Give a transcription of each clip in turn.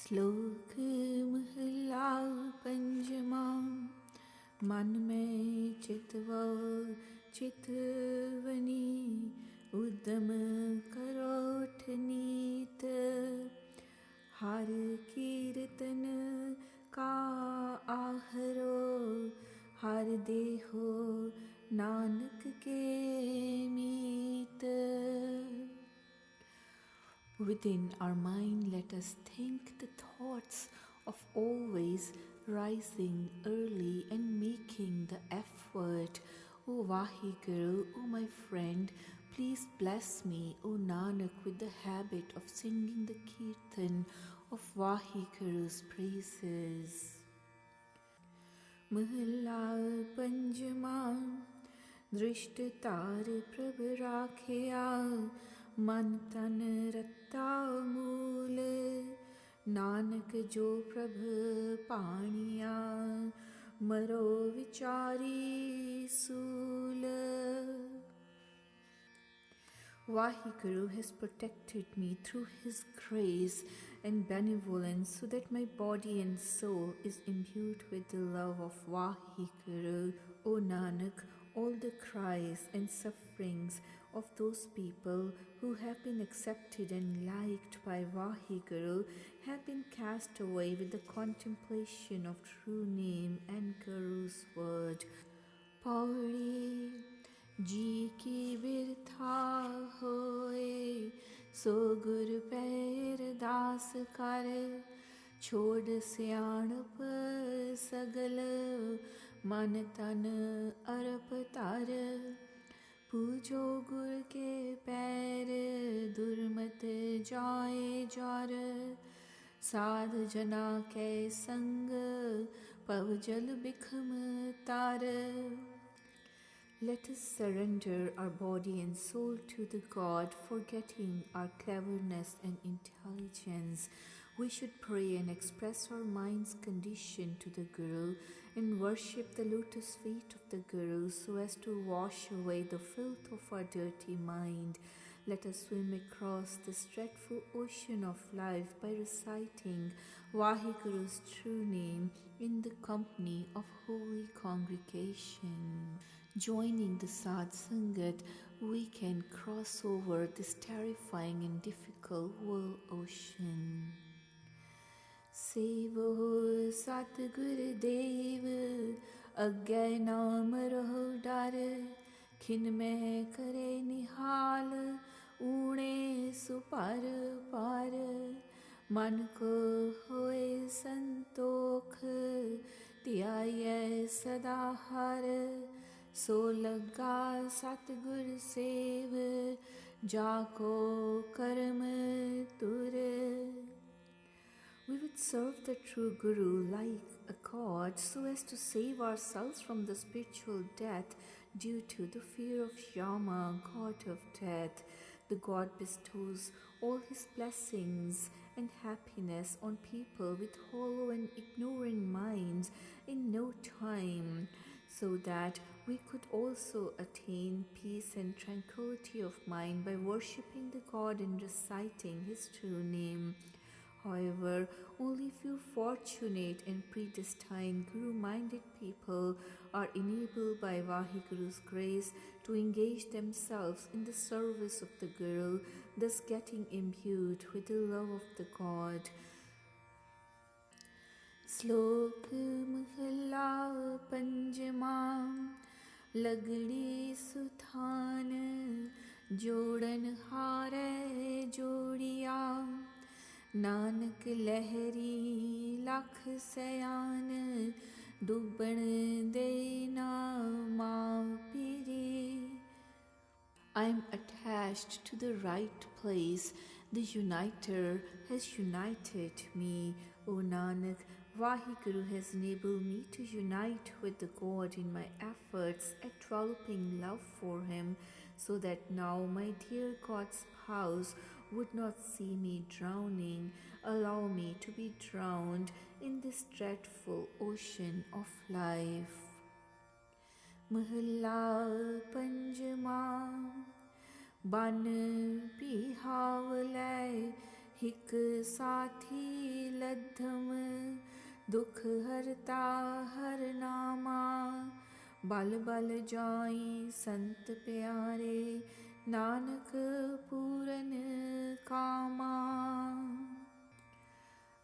श्लोक महला पंचमा। मन में चितवो चितवनी, उद्यम करोठ नीत। हर कीर्तन का आहरो, हर देहो नानक के मीत। Within our mind, let us think the thoughts of always rising early and making the effort. O Vaheguru, O my friend, please bless me, O Nanak, with the habit of singing the Kirtan of Vaheguru's praises. Mahalla Panjama। दृष्ट तार प्रभ राखिया, मन तन रत्ता मूल। नानक जो प्रभ पाणिया, मरो विचारी सूल। Vaheguru has protected me through his grace and benevolence, so that my body and soul is imbued with the love of Vaheguru. O Nanak, all the cries and sufferings of those people who have been accepted and liked by Vaheguru have been cast away with the contemplation of true name and Guru's word. Pauri जी की बिरथा होए, सो गुर पैर दास कर। छोड़ सियाणप सगल, मन तन अरप तर। पूजो गुर के पैर, दुर्मत जाए जार। साध जना के संग, पव जल बिखम तार। Let us surrender our body and soul to the God, forgetting our cleverness and intelligence. We should pray and express our mind's condition to the Guru and worship the lotus feet of the Guru so as to wash away the filth of our dirty mind. Let us swim across this dreadful ocean of life by reciting Vaheguru's true name in the company of holy congregation. Joining the Sadh Sangat, we can cross over this terrifying and difficult world ocean. Sevo Satgur Dev, Agya Naam Raho Dar। खिन में करे निहाल, ऊणे super पार। मन को होए संतोख, ध्याये सदा हर। सो लगा सतगुर save, जाको कर्म तुर। We would serve the true Guru like a god so as to save ourselves from the spiritual death due to the fear of Yama, god of death. The god bestows all his blessings and happiness on people with hollow and ignorant minds in no time, so that we could also attain peace and tranquility of mind by worshipping the God and reciting his true name. However, only few fortunate and predestined Guru-minded people are enabled by Vaheguru's grace to engage themselves in the service of the Guru, thus getting imbued with the love of the God. Slok Mahalla Panjama। लगड़ी सुथान, जोड़न हारे जोड़िया। नानक लहरी लख सयान, डूबण देना माँ पीरी। I am attached to the right place. The Uniter has united me. O Nanak, Vaheguru has enabled me to unite with the God in my efforts at developing love for him, so that now my dear God's spouse would not see me drowning. Allow me to be drowned in this dreadful ocean of life. Mahalla Panjama। बन बिहावलै हिक साथी लद्धम दुख हरता हर नामा बल बल जाई संत प्यारे नानक पूरन कामा.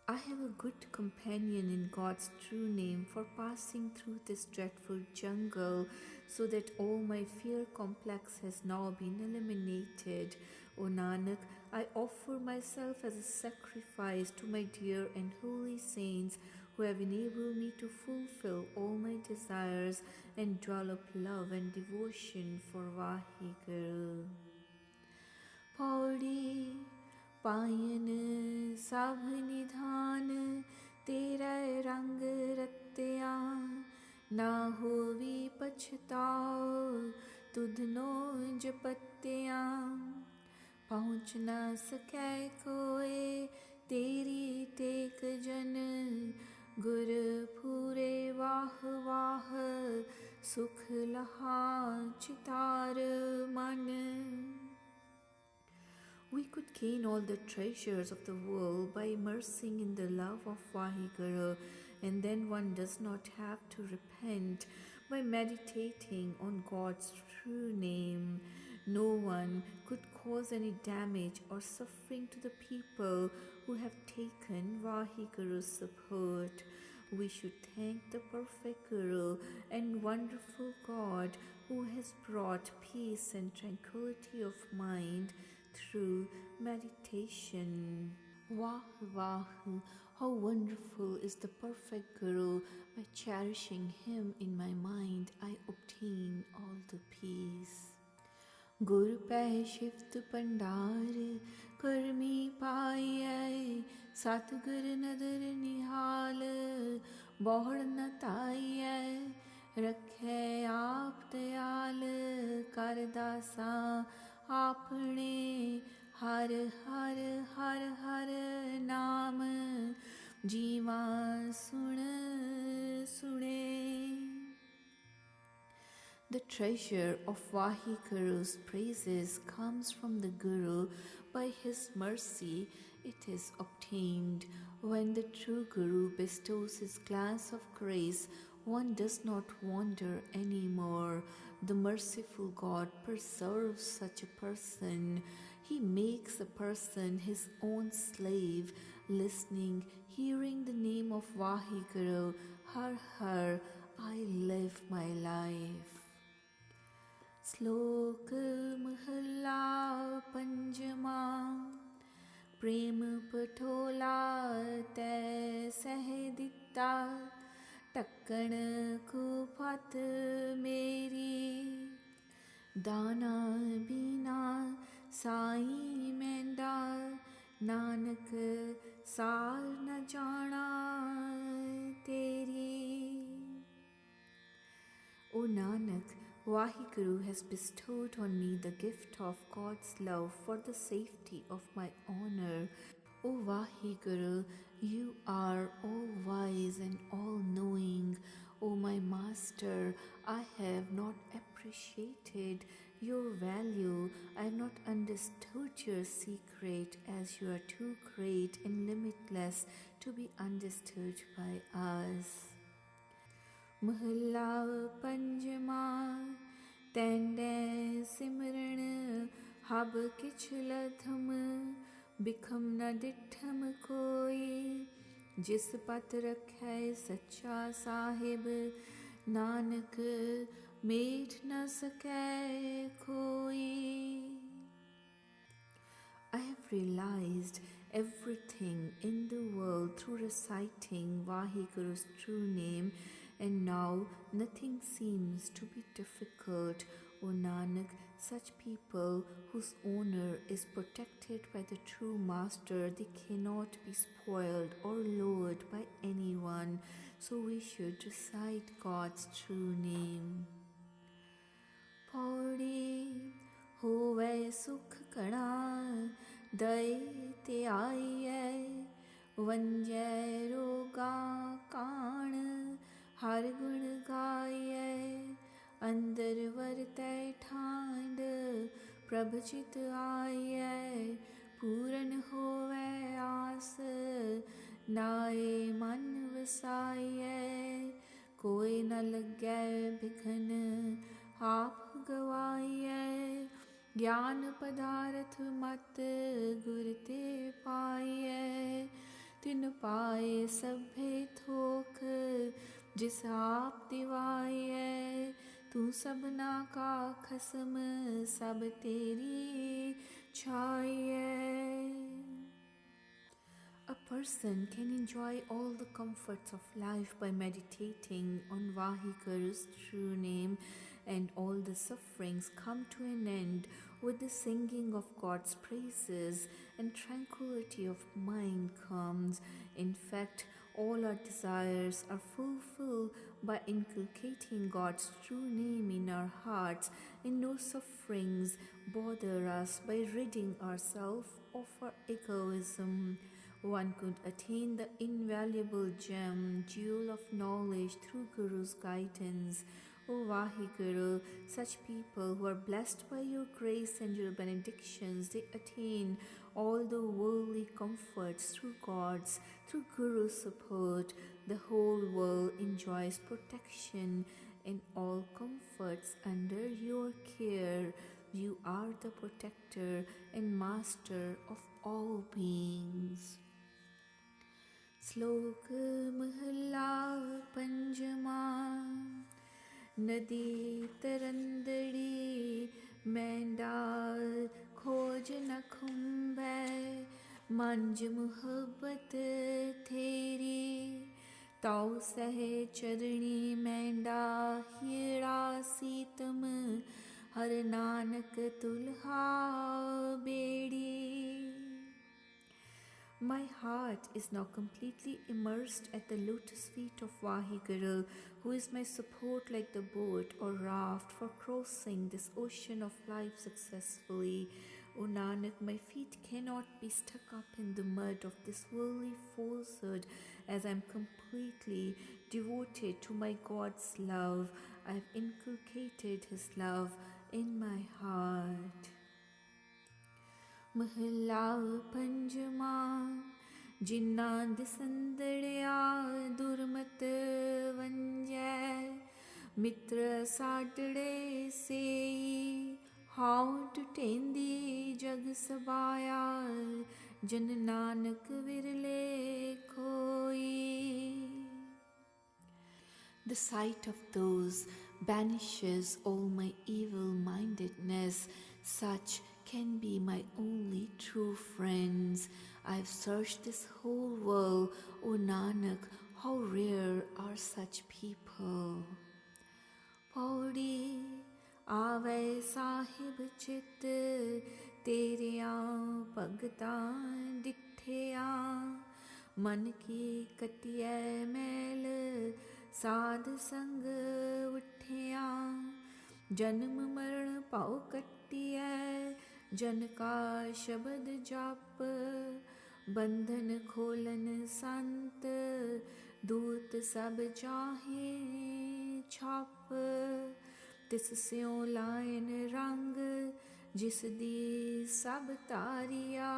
I have a good companion in God's true name for passing through this dreadful jungle, so that all my fear complex has now been eliminated. O Nanak, I offer myself as a sacrifice to my dear and holy saints who have enabled me to fulfill all my desires and develop love and devotion for Vaheguru. Pauri पायन सब निधान तेरा रंग रत्या ना होवी पछताओ तुधनो जपत्या पहुँच न सकै कोई तेरी टेक जन गुर पूरे वाह वाह सुख लहा चितार मन. We could gain all the treasures of the world by immersing in the love of Vaheguru, and then one does not have to repent by meditating on God's true name. No one could cause any damage or suffering to the people who have taken Vaheguru's support. We should thank the perfect Guru and wonderful God who has brought peace and tranquility of mind through meditation. Wah, wah, how wonderful is the perfect Guru. By cherishing him in my mind, I obtain all the peace. Gur peh shift pandar karmi paiyai Satgur nadar nihal bahad na taiyai Rakhe aap dayal kar dasa आपने हर हर हर हर नाम जीवा सुन सुने. The treasure of Vaheguru's praises comes from the Guru. By his mercy it is obtained. When the true Guru bestows his glass of grace, one does not wander anymore. The merciful God preserves such a person. He makes a person his own slave, listening, hearing the name of Vaheguru. Har Har, I live my life. Slok Mahalla Panjama Prem Patola Te Sehedita टक्कण को फत मेरी दाना बीना साई मेंढा नानक सार न जाना तेरी. O Nanak, Vaheguru has bestowed on me the gift of God's love for the safety of my honor. O Vaheguru, you are all-wise and all-knowing. O my Master, I have not appreciated your value. I have not understood your secret, as you are too great and limitless to be understood by us. Mahalla Panjama Tende Simran Hab Kichla Dham बिखम न डिठम कोई जिस पत रखै सच्चा Sahib Nanak met न सकै कोई. I have realized everything in the world through reciting Vaheguru's true name, and now nothing seems to be difficult. O Nanak, such people whose honor is protected by the true Master, they cannot be spoiled or lowered by anyone, so we should recite God's true name. Pauri Hove Sukh Kana Daite Aiye Vanjai Roga Kaan Har Gun Gaiye अंदर वरतै ठांड प्रभचित आये पूरन होवै नाए मन वसाइए, कोई न लगे बिघन आप गवाइए। ज्ञान पदार्थ मत गुर ते पाइए, तिन पाए सभे थोक जिस आप दिवाइए। तू सबना का खसम सब तेरी छाइए। A person can enjoy all the comforts of life by meditating on Vahiguru's true name, and all the sufferings come to an end with the singing of God's praises, and tranquility of mind comes. In fact, all our desires are fulfilled by inculcating God's true name in our hearts, and no sufferings bother us by ridding ourselves of our egoism. One could attain the invaluable gem, jewel of knowledge through Guru's guidance. O Vahiguru, such people who are blessed by your grace and your benedictions, they attain all the worldly comforts through Guru's support. The whole world enjoys protection and all comforts under your care. You are the protector and master of all beings. श्लोक महला पंचमा। नदी तरंदड़ी मैंडार खोज न खुंबे, मंज मुहब्बत तेरी ताऊ सहे चरणी मैंडा हीरा सीतम हर नानक तुल्हा बेड़ी। My heart is now completely immersed at the lotus feet of Vahiguru, who is my support like the boat or raft for crossing this ocean of life successfully. O Nanak, my feet cannot be stuck up in the mud of this worldly falsehood, as I am completely devoted to my God's love. I have inculcated His love in my heart. महला पंचमा। जिन्ना दिसंदड़िया दुर्मत वंजै, मित्र साडड़े सेई how टुटेंदी जग सबाया, जन नानक विरले कोई। The sight of those banishes all my evil-mindedness. Such can be my only true friends. I have searched this whole world, O Nanak, how rare are such people. Pauri Ave Sahib Chit Tereya Bhagtan Dittheya, Man ki katiye mel साध संग उठिया, जन्म मरण पाओ कटिए, जन का शब्द जाप, बंधन खोलन संत, दूत सब जाहे छाप। तिस स्यों लायन रंग, जिस दी सब तारिया,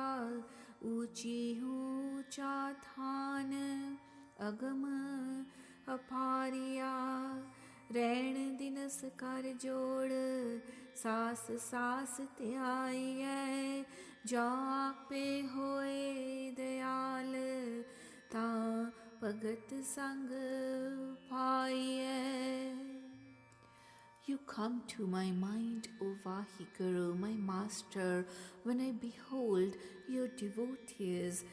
ऊंची ऊंचा थान, अगम अपारिया। रैण दिनस कर जोड़, सास सास त्याइए, जापे होए दयाल, ता भगत संग पाइए। You come to my mind, O Vahiguru, my master. When I behold your devotees,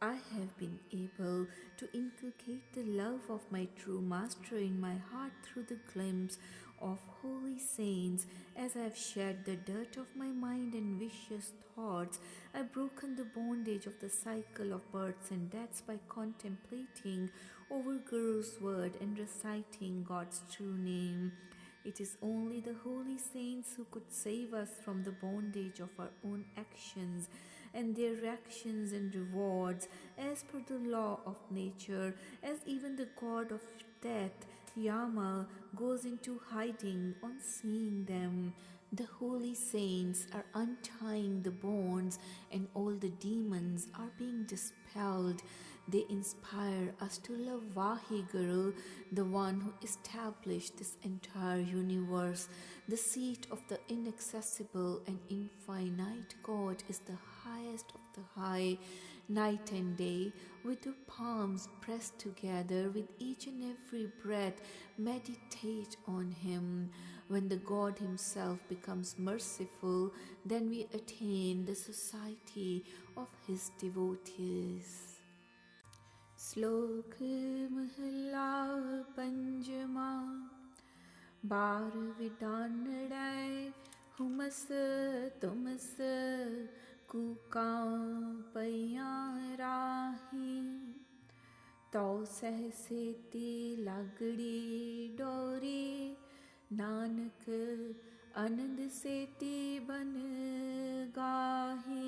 I have been able to inculcate the love of my true master in my heart through the glimpse of holy saints. As I have shed the dirt of my mind and vicious thoughts, I have broken the bondage of the cycle of births and deaths by contemplating over Guru's word and reciting God's true name. It is only the holy saints who could save us from the bondage of our own actions and their reactions and rewards as per the law of nature, as even the god of death, Yama, goes into hiding on seeing them. The holy saints are untying the bonds and all the demons are being dispelled. They inspire us to love Vaheguru, the one who established this entire universe. The seat of the inaccessible and infinite God is the highest of the high. Night and day, with your palms pressed together, with each and every breath, meditate on Him. When the God Himself becomes merciful, then we attain the society of His devotees. श्लोक महला पंचमा बार विडानड़ै humus तुमस कुकां पयां राही तो सहसेती लागड़ी डोरी नानक आनंद सेती बन गाही.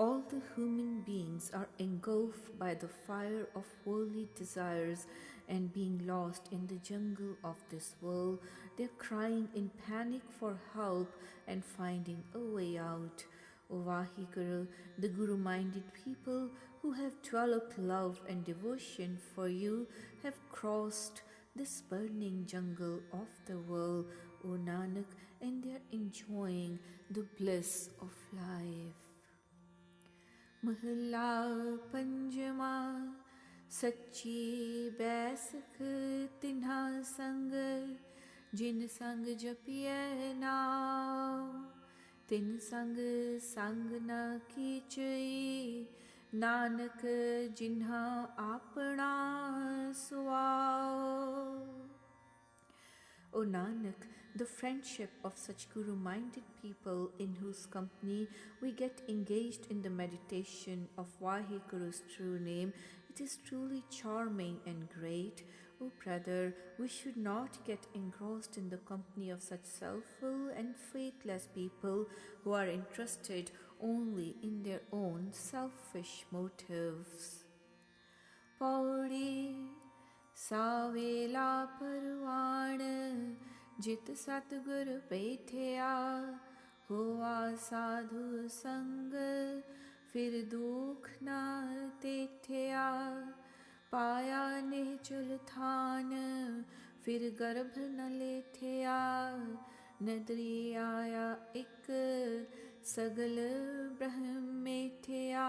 All the human beings are engulfed by the fire of worldly desires and being lost in the jungle of this world. They are crying in panic for help and finding a way out. O Vaheguru, the Guru-minded people who have developed love and devotion for you have crossed this burning jungle of the world, O Nanak, and they are enjoying the bliss of life. महला पंजमा सच्ची बैसख तिन्हा संग जिन संग जपिए नाव तिन संग संग न कीचई नानक जिन्हा आपना सुआओ. O Nanak, the friendship of such Guru-minded people in whose company we get engaged in the meditation of Vaheguru's true name, it is truly charming and great. O brother, we should not get engrossed in the company of such selfful and faithless people who are interested only in their own selfish motives. Pauri Savela Parvan जित सतगुर बैठया हुआ साधु संग फिर दुख न तेठया पाया निश्चल थान फिर गर्भ न लेठया नदरी आया एक सगल ब्रह्मेठया.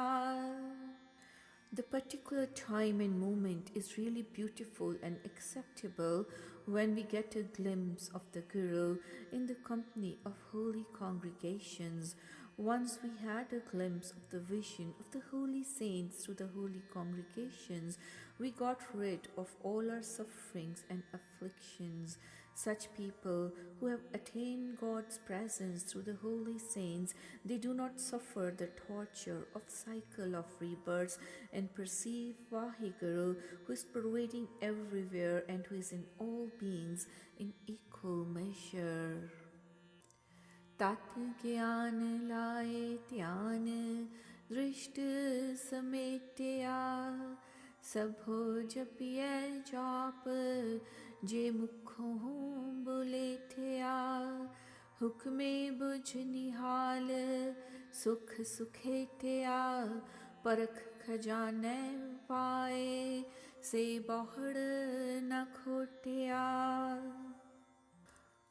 The particular time and moment is really beautiful and acceptable when we get a glimpse of the Guru in the company of holy congregations. Once we had a glimpse of the vision of the holy saints through the holy congregations, we got rid of all our sufferings and afflictions. Such people who have attained God's presence through the holy saints, they do not suffer the torture of cycle of rebirths and perceive Vaheguru, who is pervading everywhere and who is in all beings in equal measure. Tat gyan laye dhyan drishta sametya sabho japiye jap जे मुखों बुलेठया हुक्मे बुझ निहाल सुख सुखेठया परख खजाने पाए से बहुड़ न खोटया.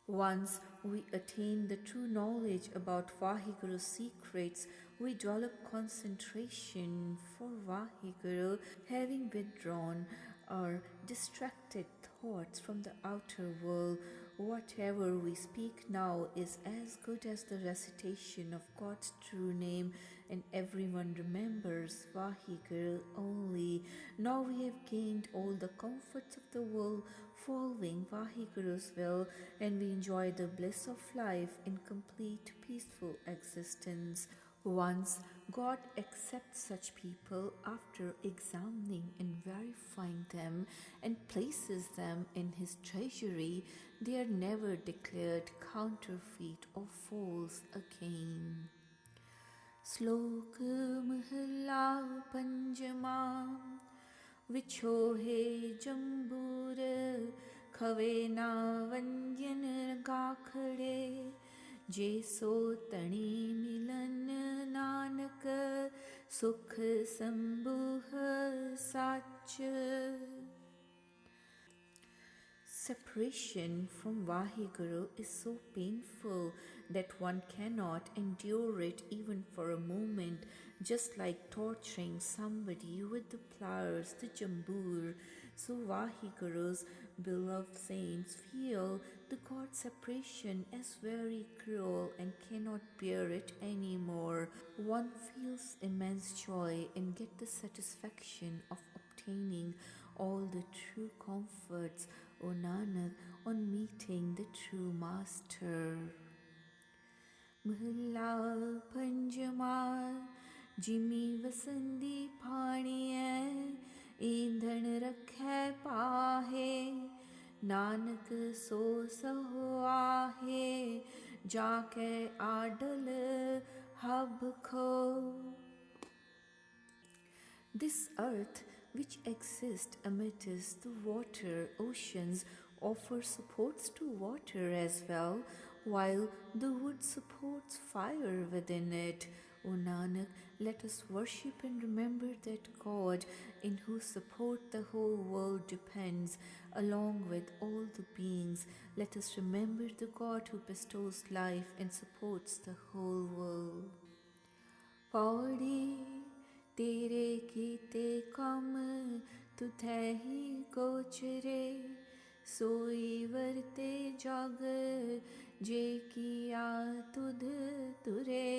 Once we attain the true knowledge about Vaheguru's secrets, we develop concentration for Vaheguru, having withdrawn our distracted thoughts from the outer world. Whatever we speak now is as good as the recitation of God's true name, and everyone remembers Vaheguru only. Now we have gained all the comforts of the world following Vaheguru's will, and we enjoy the bliss of life in complete peaceful existence. Once God accepts such people after examining and verifying them and places them in His treasury, they are never declared counterfeit or false again. Slok Mahalla Panjama Vichohe Jambur खवे ना वंद्यन गाखड़े, जे सो तणी मिलन नानक, सुख संबुह साच। Separation from Vaheguru is so painful that one cannot endure it even for a moment, just like torturing somebody with the pliers, the jambur. So Vaheguru's beloved saints feel the God separation as very cruel and cannot bear it anymore. One feels immense joy and get the satisfaction of obtaining all the true comforts, O Nanak, on meeting the true Master. Mahalla Panjama Jimmy Vasandi Paniye Indhan Rakhe Pahe Nanak So Sahoahe Jake Adal Habkho. This earth, which exists amidst the water oceans, offers supports to water as well, while the wood supports fire within it. O Nanak, let us worship and remember that God in whose support the whole world depends, along with all the beings. Let us remember the God who bestows life and supports the whole world. Paudi तेरे कीते कम तुधे ही गोचरे, सोई वरते जग जे किया तुध तुरे।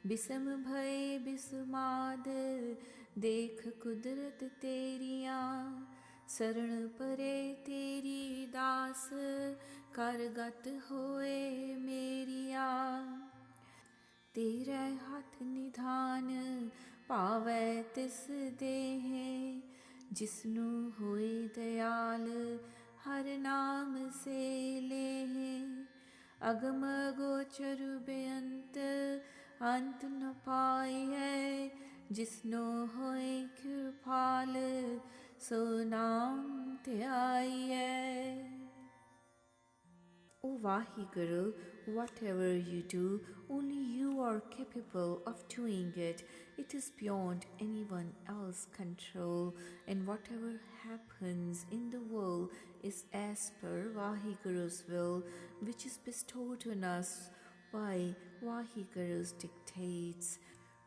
बिसम भय बिसमाद देख कुदरत तेरिया, शरण परे तेरी दास करगत होए मेरिया। तेरे हाथ निधान पावै तिस देहे, जिसनु होए दयाल हर नाम से लेहे। अगम गोचर बेअंत अंत न पाइए, जिसनु होए कृपाल सो नाम ध्याइए। O Vaheguru, whatever you do, only you are capable of doing it. It is beyond anyone else's control, and whatever happens in the world is as per Vaheguru's will, which is bestowed on us by Vaheguru's dictates.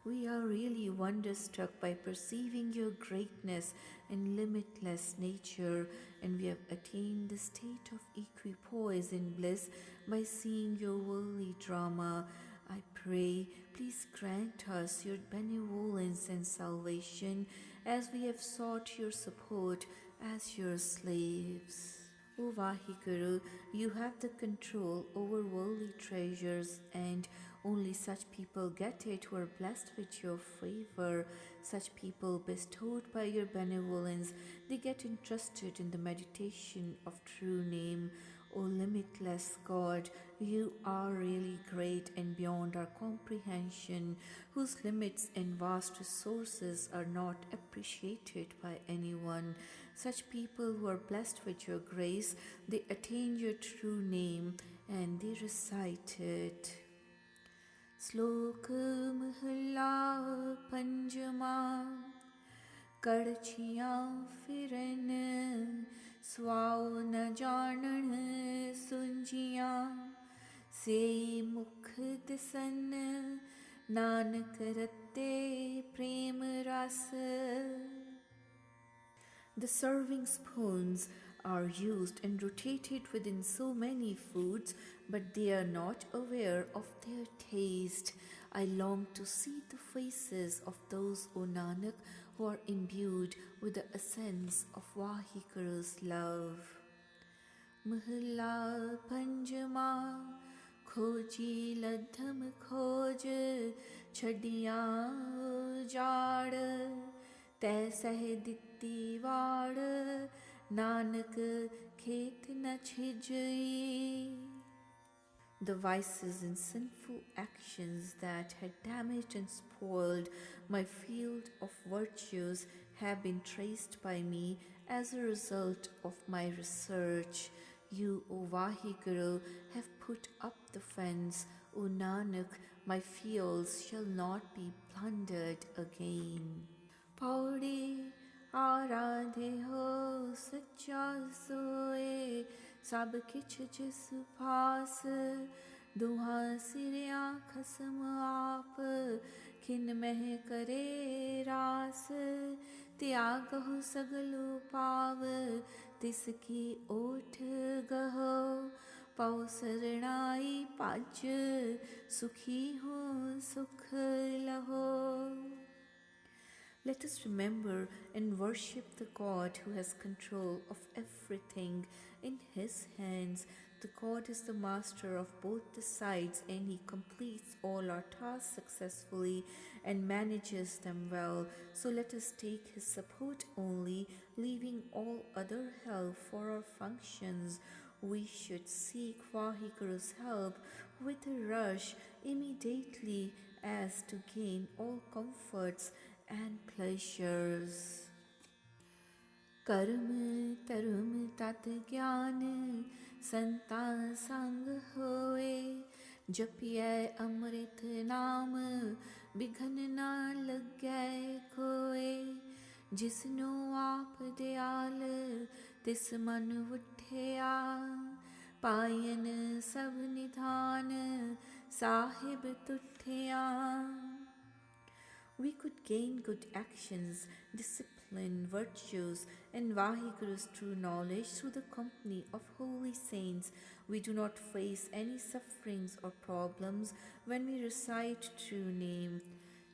We are really wonderstruck by perceiving your greatness and limitless nature, and we have attained the state of equipoise in bliss by seeing your worldly drama. I pray, please grant us your benevolence and salvation as we have sought your support as your slaves. O Vaheguru, you have the control over worldly treasures, and only such people get it who are blessed with your favor. Such people bestowed by your benevolence, they get entrusted in the meditation of true name. O limitless God, you are really great and beyond our comprehension, whose limits and vast resources are not appreciated by anyone. Such people who are blessed with your grace, they attain your true name and they recite it. Slok Mahalla Panjama Kadchiyan Firen Swao na janan sunjiyan Se mukh disan Nanak ratte prem rasa. The serving spoons are used and rotated within so many foods, but they are not aware of their taste. I long to see the faces of those, O Nanak, who are imbued with the essence of Vaheguru's love. Mahalla Panjama Khoji Ladham Khoj Chadiya Jad Tੈ Seh Ditti Vard Nanak Khet Na Chhijai. The vices and sinful actions that had damaged and spoiled my field of virtues have been traced by me as a result of my research. You, O Vaheguru, have put up the fence. O Nanak, my fields shall not be plundered again. Pauri Aradhe हो सच्चा सोए सब किछ जिस पास दुहा सिरिया खसम आप खिन मह करे रास त्यागहु सगलो पाव तिसकी ओठ गहो पौ सरणाई पाज सुखी हो सुख लहो. Let us remember and worship the God who has control of everything in His hands. The God is the master of both the sides, and He completes all our tasks successfully and manages them well. So let us take His support only, leaving all other help for our functions. We should seek Vaheguru's help with a rush immediately as to gain all comforts and pleasures. Karma tarum tat gyan santa sang hoye japiye amrit naam bighan na lagye koye jisnu aap dayal tis man utthya payan sab nidhan sahib tutthya. We could gain good actions, discipline, virtues, and Vaheguru's true knowledge through the company of holy saints. We do not face any sufferings or problems when we recite true name.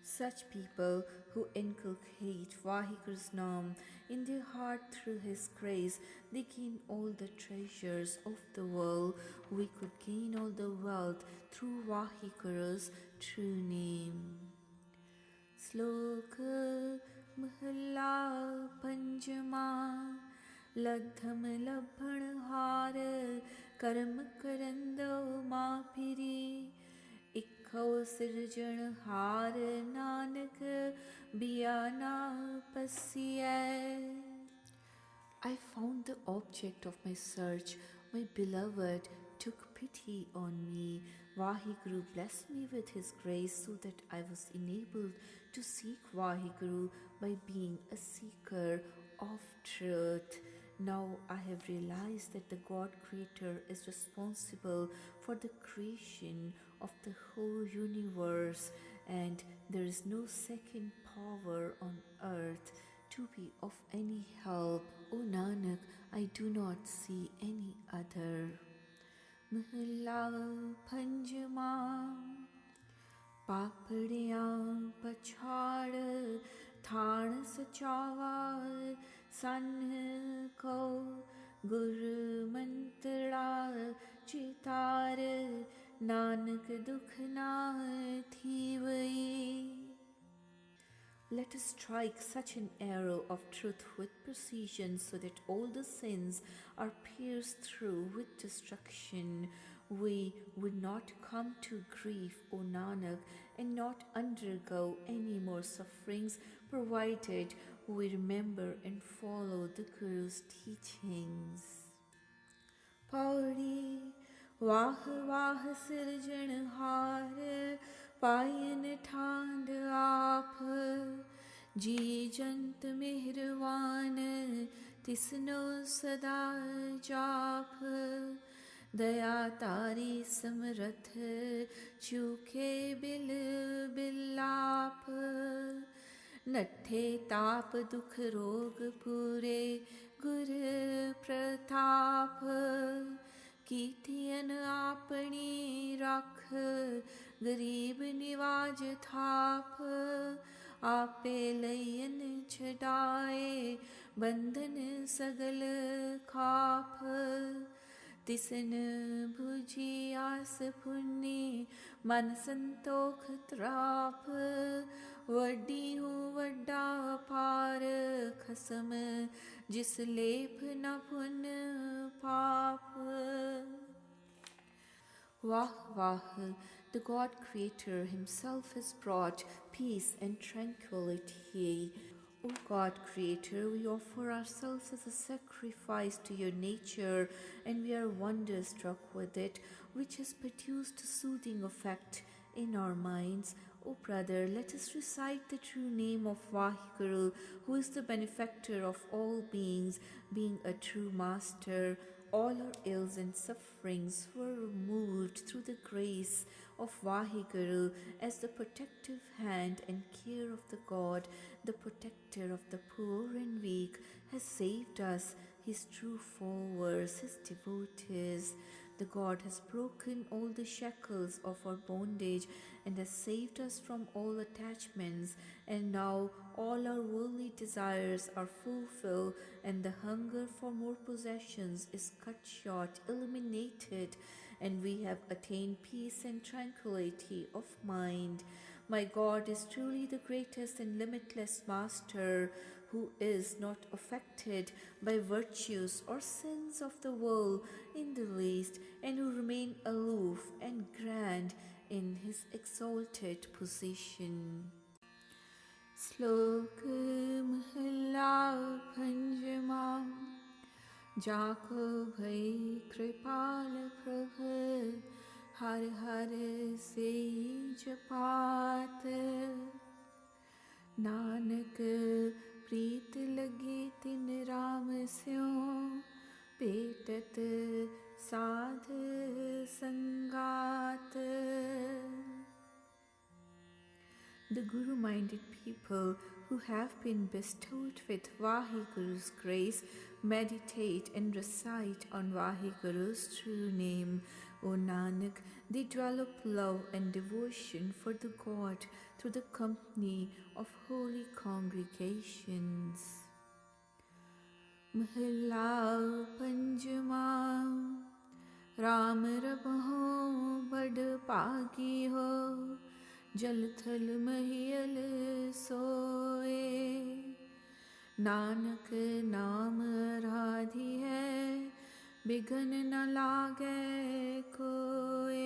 Such people who inculcate Vaheguru's name in their heart through His grace, they gain all the treasures of the world. We could gain all the wealth through Vaheguru's true name. श्लोक महला पंचमा लद्धम लभण हार कर्म करंदो माफिरी इक्खो सिरजन हार Nanak बियाना पसियै. I found the object of my search. My beloved took pity on me. Vaheguru blessed me with His grace so that I was enabled to seek Vaheguru by being a seeker of truth. Now I have realized that the God Creator is responsible for the creation of the whole universe, and there is no second power on earth to be of any help. O Nanak, I do not see any other. Mahla Panjama Papadya Pachhad Than Sachavar San Ko Guru Mantra Chitar Nanak Dukhna Thivai. Let us strike such an arrow of truth with precision so that all the sins are pierced through with destruction. We would not come to grief, O Nanak, and not undergo any more sufferings, provided we remember and follow the Guru's teachings. Pauri Vah Vah Sirjanhar पायन ठांड आप जी जंत मेहरवान तिसनो सदा जाप दया तारी समरथ चूके bill बिलाप नठे ताप दुख रोग पूरे गुर प्रताप कीर्तियन आपनी रख गरीब निवाज थाप आपे लयन छडाए बंधन सगल खाप तिसन भुजी आस पुन्नी मन संतोख त्राप वड्डी हूँ वड्डा पार खसम जिस लेप न पुन पाप. Wah Wah, the God Creator Himself has brought peace and tranquility. O God Creator, we offer ourselves as a sacrifice to your nature, and we are wonderstruck with it, which has produced a soothing effect in our minds. O brother, let us recite the true name of Vaheguru, who is the benefactor of all beings, being a true master. All our ills and sufferings were removed through the grace of Vaheguru as the protective hand and care of the God, the protector of the poor and weak, has saved us, his true followers, his devotees. The God has broken all the shackles of our bondage and has saved us from all attachments, and now all our worldly desires are fulfilled, and the hunger for more possessions is cut short, eliminated, and we have attained peace and tranquility of mind. My God is truly the greatest and limitless Master, who is not affected by virtues or sins of the world in the least, and who remain aloof and grand in his exalted position. Slok Mahalla Panjama Jako Bhai Kripal Prabh Har Har Sehaj Paath Nanak प्रीत लगी तिन राम स्यों पेटत साध संगात. The Guru-minded people who have been bestowed with Vaheguru's grace meditate and recite on Vaheguru's true name. O Nanak, they develop love and devotion for the God through the company of holy congregations. Mahalla Panjama Ram Rabho Bad Pagi Ho Jal Thal Mahiyal Soe Nanak Naam Radhi Hai Bighan Na Lage Koe.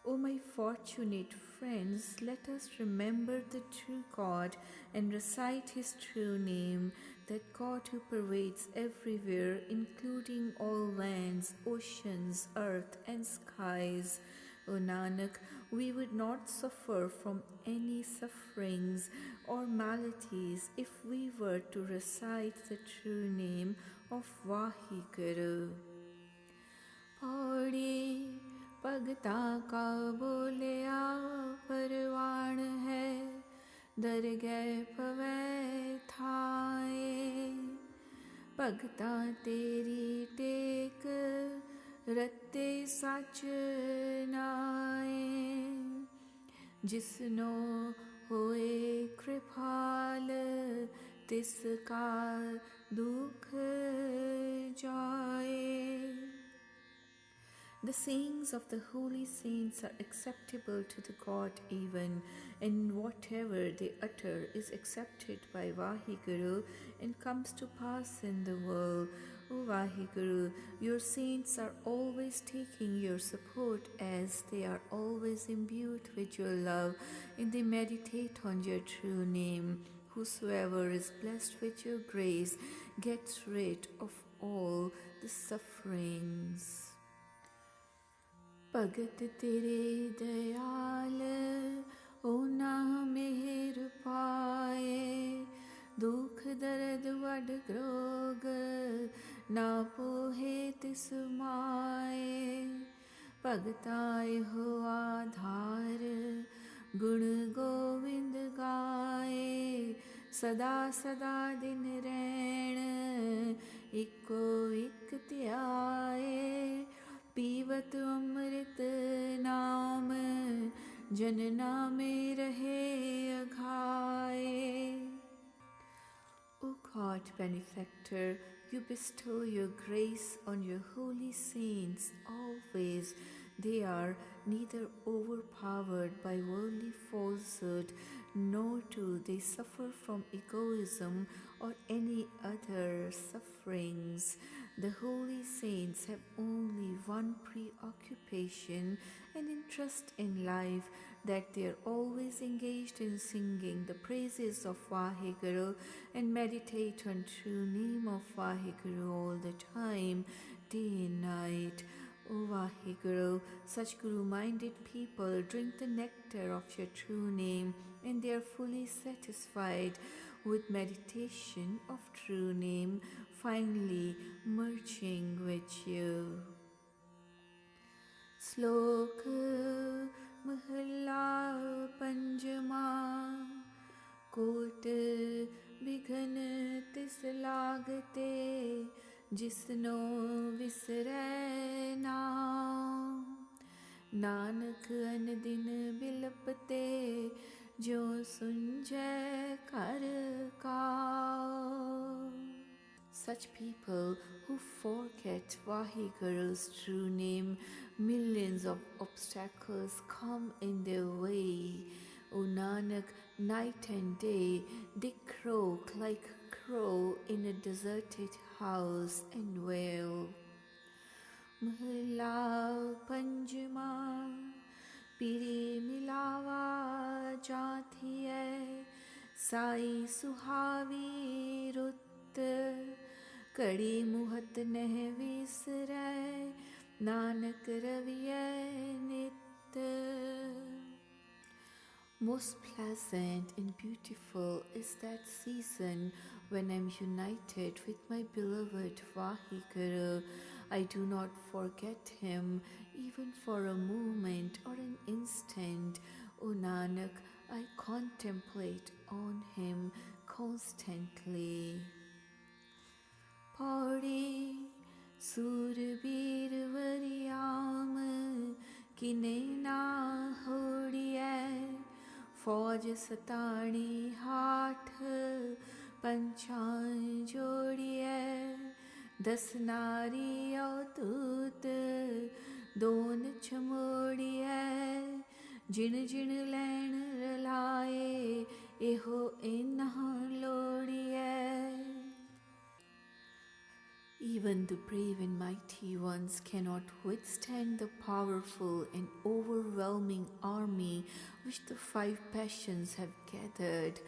O my fortunate friends, let us remember the true God and recite His true name, that God who pervades everywhere, including all lands, oceans, earth and skies. O Nanak, we would not suffer from any sufferings or maladies if we were to recite the true name of Vaheguru. Pauri Pagta ka bolya parwan hai dargah pave thaye Pagta teri tek ratte sach naye Jisno hoye kripal tiska dukh jaye. The sayings of the holy saints are acceptable to the God even, and whatever they utter is accepted by Vaheguru and comes to pass in the world. O Vaheguru, your saints are always taking your support as they are always imbued with your love, and they meditate on your true name. Whosoever is blessed with your grace gets rid of all the sufferings. Bhagat tere dayal ona meher paaye dukh dard vad grog na pohe tis maaye bhagtai ho aadhar gun govind gaye sada sada din rain ikko ik ਧਿਆਏ पीवत अमृत नाम जनना में रहे अघाए. O God, benefactor, you bestow your grace on your holy saints always. They are neither overpowered by worldly falsehood, nor do they suffer from egoism or any other sufferings. The holy saints have only one preoccupation and interest in life, that they are always engaged in singing the praises of Vaheguru and meditate on true name of Vaheguru all the time, day and night. O Vaheguru, such Guru-minded people drink the nectar of your true name, and they are fully satisfied with meditation of true name, finally merging with you. Slok Mahalla Panjama Kot Bighan Tis Lagate Jisno Visre Naam Nanak An Din Bilapate Jo Sunjay Kar Ka. Such people who forget Vahiguru's true name, millions of obstacles come in their way. O Nanak, night and day they croak like a crow in a deserted house and wail. Mahla Panjama Piri Milawa Jathiye Sai Suhavi Rut Kadi Muhat Neh Visray Nanak Raviye Nit. Most pleasant and beautiful is that season when I am united with my beloved Vaheguru. I do not forget him even for a moment or an instant. O Nanak, I contemplate on him constantly. Pauri Surbir Variyam Kinena Hodiye Fauj Satani Hath Panchan Jodiye Das Nari Autut Don Chamodiye Jin Jin Len Ralaye Eho Inha Lodiye. Even the brave and mighty ones cannot withstand the powerful and overwhelming army which the 5 passions have gathered.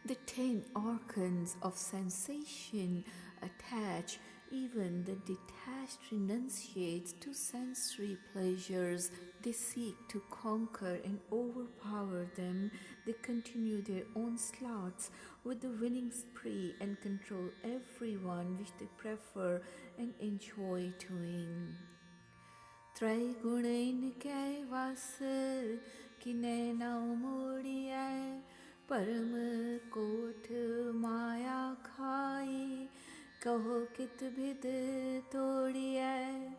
The 10 organs of sensation attach even the detached renunciates to sensory pleasures. They seek to conquer and overpower them. They continue their onslaughts with the winning spree and control everyone which they prefer and enjoy doing. Trai gunain ke vas kine nau modiye param kot maya khai kaho kit bid todiye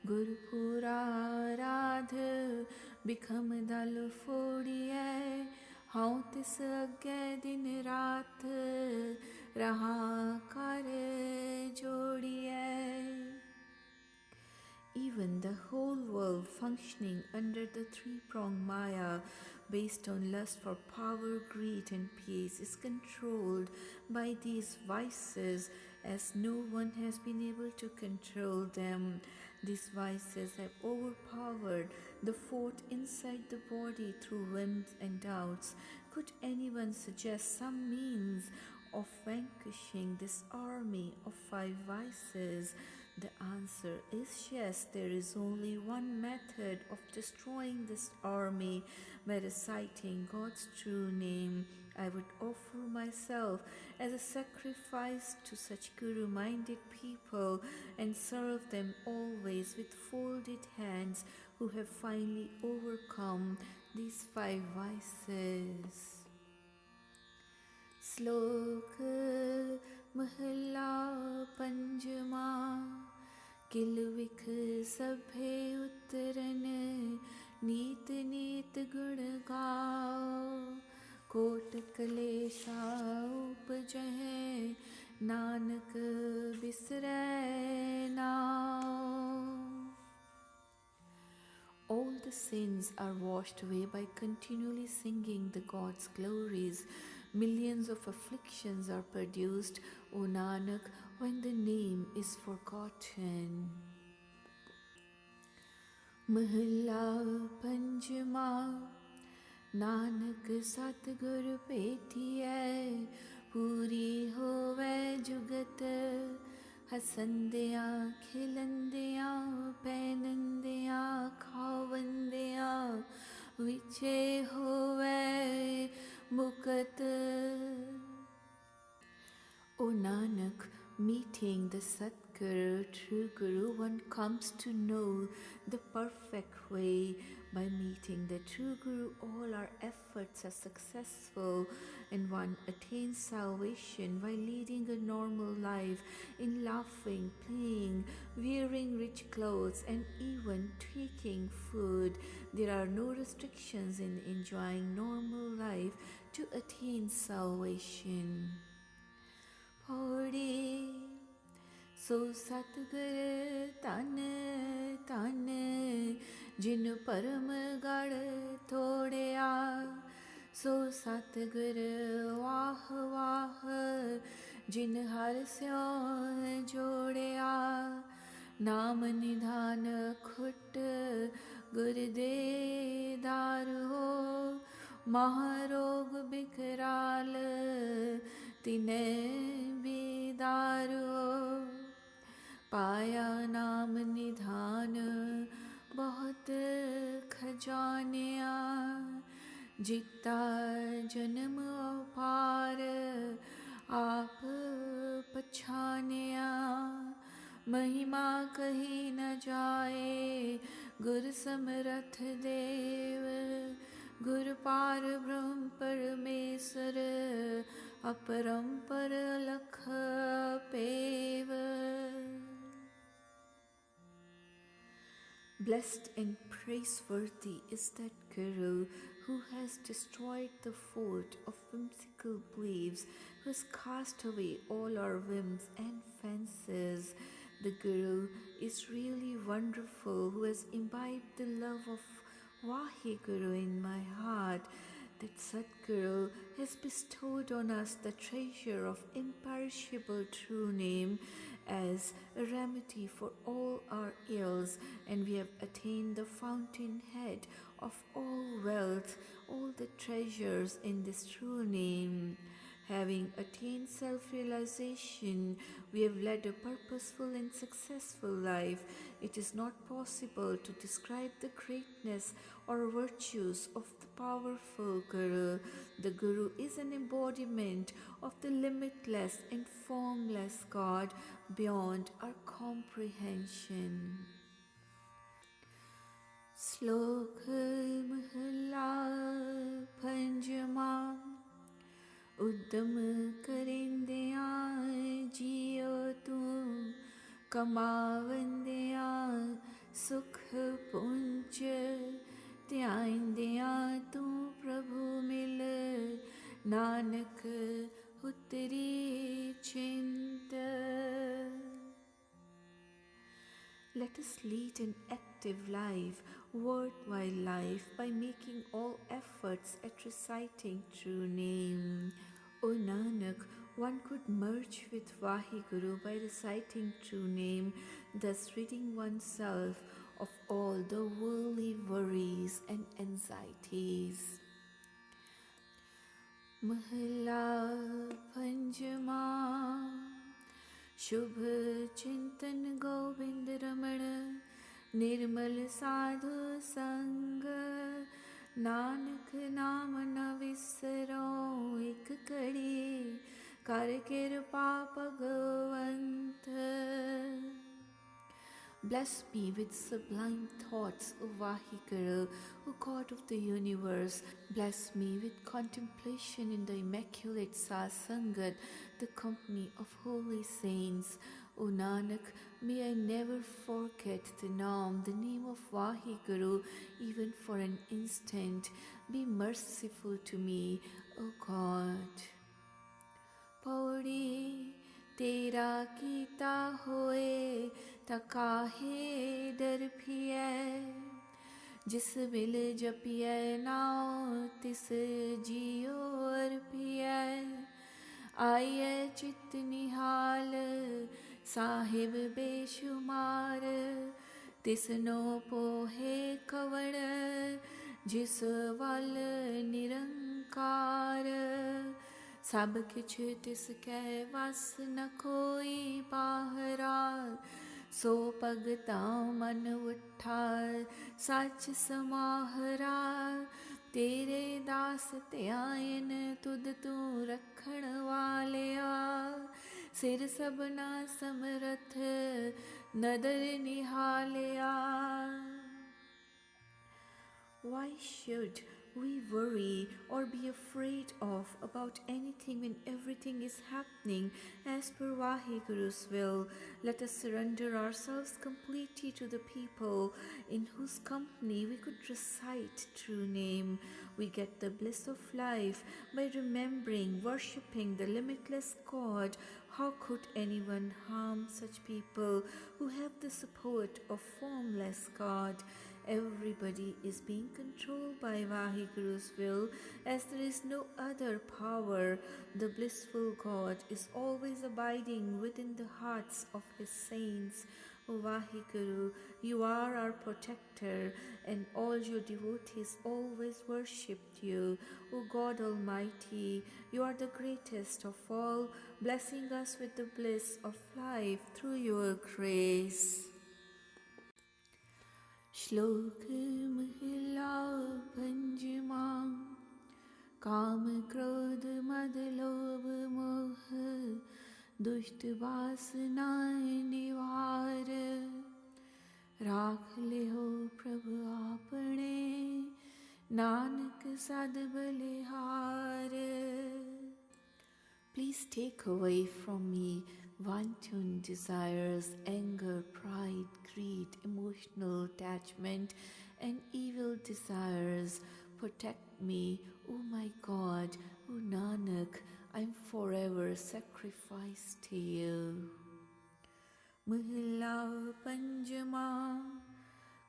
Gurpura radh bikham dal fodiye Haun tis agge din raat raha kar jodiye. Even the whole world functioning under the 3-pronged Maya based on lust for power, greed and peace is controlled by these vices as no one has been able to control them. These vices have overpowered the fort inside the body through whims and doubts. Could anyone suggest some means of vanquishing this army of 5 vices? The answer is yes. There is only one method of destroying this army, by reciting God's true name. I would offer myself as a sacrifice to such Guru-minded people and serve them always with folded hands who have finally overcome these 5 vices. Slok Mahalla Panjama Kilvik Sabhe Uttaran Neet Neet Gun Gao Kot Kalesha Upjahe Nanak Bisre Nao. All the sins are washed away by continually singing the God's glories. Millions of afflictions are produced, O Nanak, when the name is forgotten. Mahalla Panjama Nanak Satgur Petiye Puri Hove Jugat Hasandeya Khilandeya Penandeya Khavandeya Viche Hove Mukat. O Nanak, meeting the Satguru, true Guru, one comes to know the perfect way. By meeting the true Guru, all our efforts are successful and one attains salvation while leading a normal life in laughing, playing, wearing rich clothes and even taking food. There are no restrictions in enjoying normal life to attain salvation. Pauri so Satgur tan tan jin param gad thodya, so Satgur wah wah jin har syo jodya, naam nidhan khut gurde dar ho, maharog bikral तिने बेदारो, पाया नाम निधान बहुत खजानिया, जिता जन्म अपार आप पछानिया, महिमा कही न जाए गुर समरथ देव, गुर पार ब्रह्म परमेश्वर अपरंपर लख pave. Blessed and praiseworthy is that Guru who has destroyed the fort of whimsical beliefs, who has cast away all our whims and fancies. The Guru is really wonderful, who has imbibed the love of Vaheguru in my heart. That Sadguru has bestowed on us the treasure of imperishable true name as a remedy for all our ills, and we have attained the fountainhead of all wealth, all the treasures in this true name. Having attained self-realization, we have led a purposeful and successful life. It is not possible to describe the greatness or virtues of the powerful Guru. The Guru is an embodiment of the limitless and formless God beyond our comprehension. Slok Mahalla Panjama उद्दम करेंदिया जियो तू कमावंदिया सुख पुंज त्याइंदिया तू प्रभु मिल नानक उतरी चिंत. Let us lead an active life, worthwhile life, by making all efforts at reciting true name. O Nanak, one could merge with Vaheguru by reciting true name, thus ridding oneself of all the worldly worries and anxieties. Mahalla Panjama शुभ चिंतन गोविंद रमण निर्मल साधु संग नानक नाम न विसरो एक कड़ी कर कृपा भगवंत. Bless me with sublime thoughts, O Vaheguru, O God of the universe. Bless me with contemplation in the immaculate Satsangat, the company of holy saints. O Nanak, may I never forget the name of Vaheguru, even for an instant. Be merciful to me, O God. Pauri Tera kita hoye तकाहे डर पिए जिस bill जपिए नाओ तिस जियो पिए आये चित निहाल साहिब बेशुमार तिसनो पोहे कवण जिस वल निरंकार सब किछ तिसकै वस न कोई बाहरा सो भगता मन उठा सच समाहरा तेरे दास ध्यान तुद तू रखण वालिया सिर सबना समरथ नदर निहालिया. Why should we worry or be afraid of about anything when everything is happening as per Vaheguru's will? Let us surrender ourselves completely to the people in whose company we could recite true name. We get the bliss of life by remembering, worshipping the limitless God. How could anyone harm such people who have the support of formless God? Everybody is being controlled by Vaheguru's will as there is no other power. The blissful God is always abiding within the hearts of his saints. O Vaheguru, you are our protector and all your devotees always worshipped you. O God Almighty, you are the greatest of all, blessing us with the bliss of life through your grace. श्लोक महिला पंचमा काम क्रोध मद लोभ मोह दुष्ट वासनाएं निवार राख ले हो प्रभु आपने नानक सद बलिहार. Please take away from me wanton desires, anger, pride, greed, emotional attachment, and evil desires. Protect me, O my God, O Nanak, I'm forever sacrificed to you. Mahila Panjama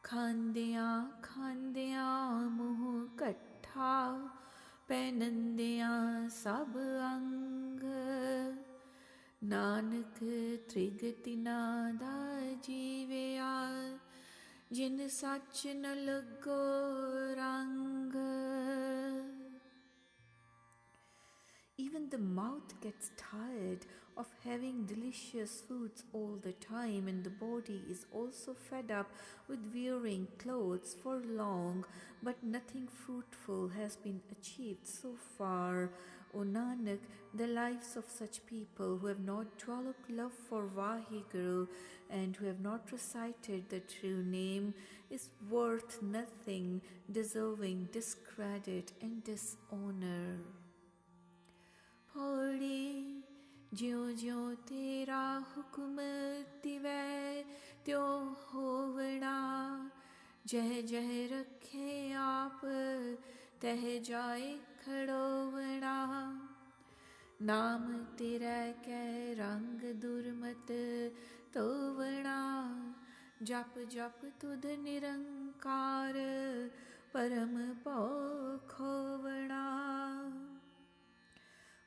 Khandya Khandya Muh Kattha Penandya Sab Ang Nanak त्रिगति नादा जीवया जिन सच न लगो रंग. Even the mouth gets tired of having delicious foods all the time, and the body is also fed up with wearing clothes for long, but nothing fruitful has been achieved so far. O Nanak, the lives of such people who have not developed love for Vaheguru and who have not recited the true name is worth nothing, deserving discredit and dishonor. Pauri ज्यों ज्यों तेरा हुक्म तिवै त्यों होवना जह जह रखे आप तह जाए खड़ोवना नाम तेरा कै रंग दुर्मत तोवना जप जप तुध निरंकार परम पौ खोवना.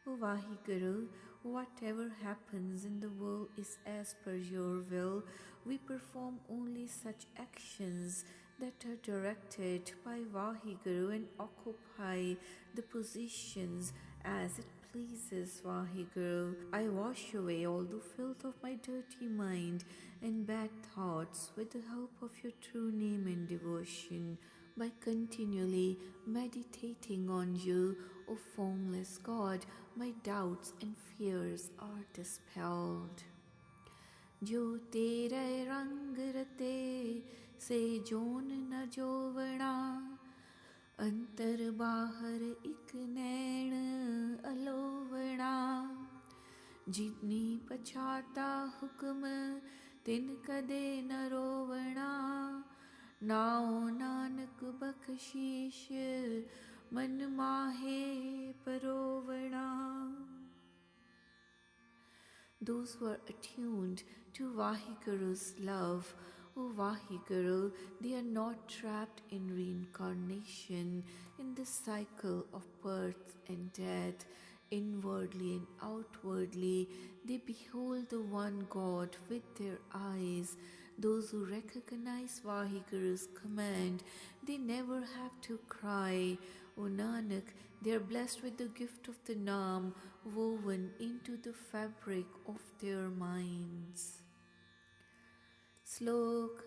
O Vaheguru, whatever happens in the world is as per your will. We perform only such actions that are directed by Vaheguru and occupy the positions as it pleases Vaheguru. I wash away all the filth of my dirty mind and bad thoughts with the help of your true name and devotion. By continually meditating on you, O formless God, my doubts and fears are dispelled. Jo tere rang rate se joon na jovana अंतर बाहर एक नैण अलोवना जितनी पछाता हुक्म तिन कदे न रोवना नाओ नानक बख्शीश मन माहे परोवना. Those who are attuned to Vaheguru's love, O Vaheguru, they are not trapped in reincarnation, in the cycle of birth and death. Inwardly and outwardly, they behold the one God with their eyes. Those who recognize Vahiguru's command, they never have to cry. O Nanak, they are blessed with the gift of the Naam woven into the fabric of their minds. Slok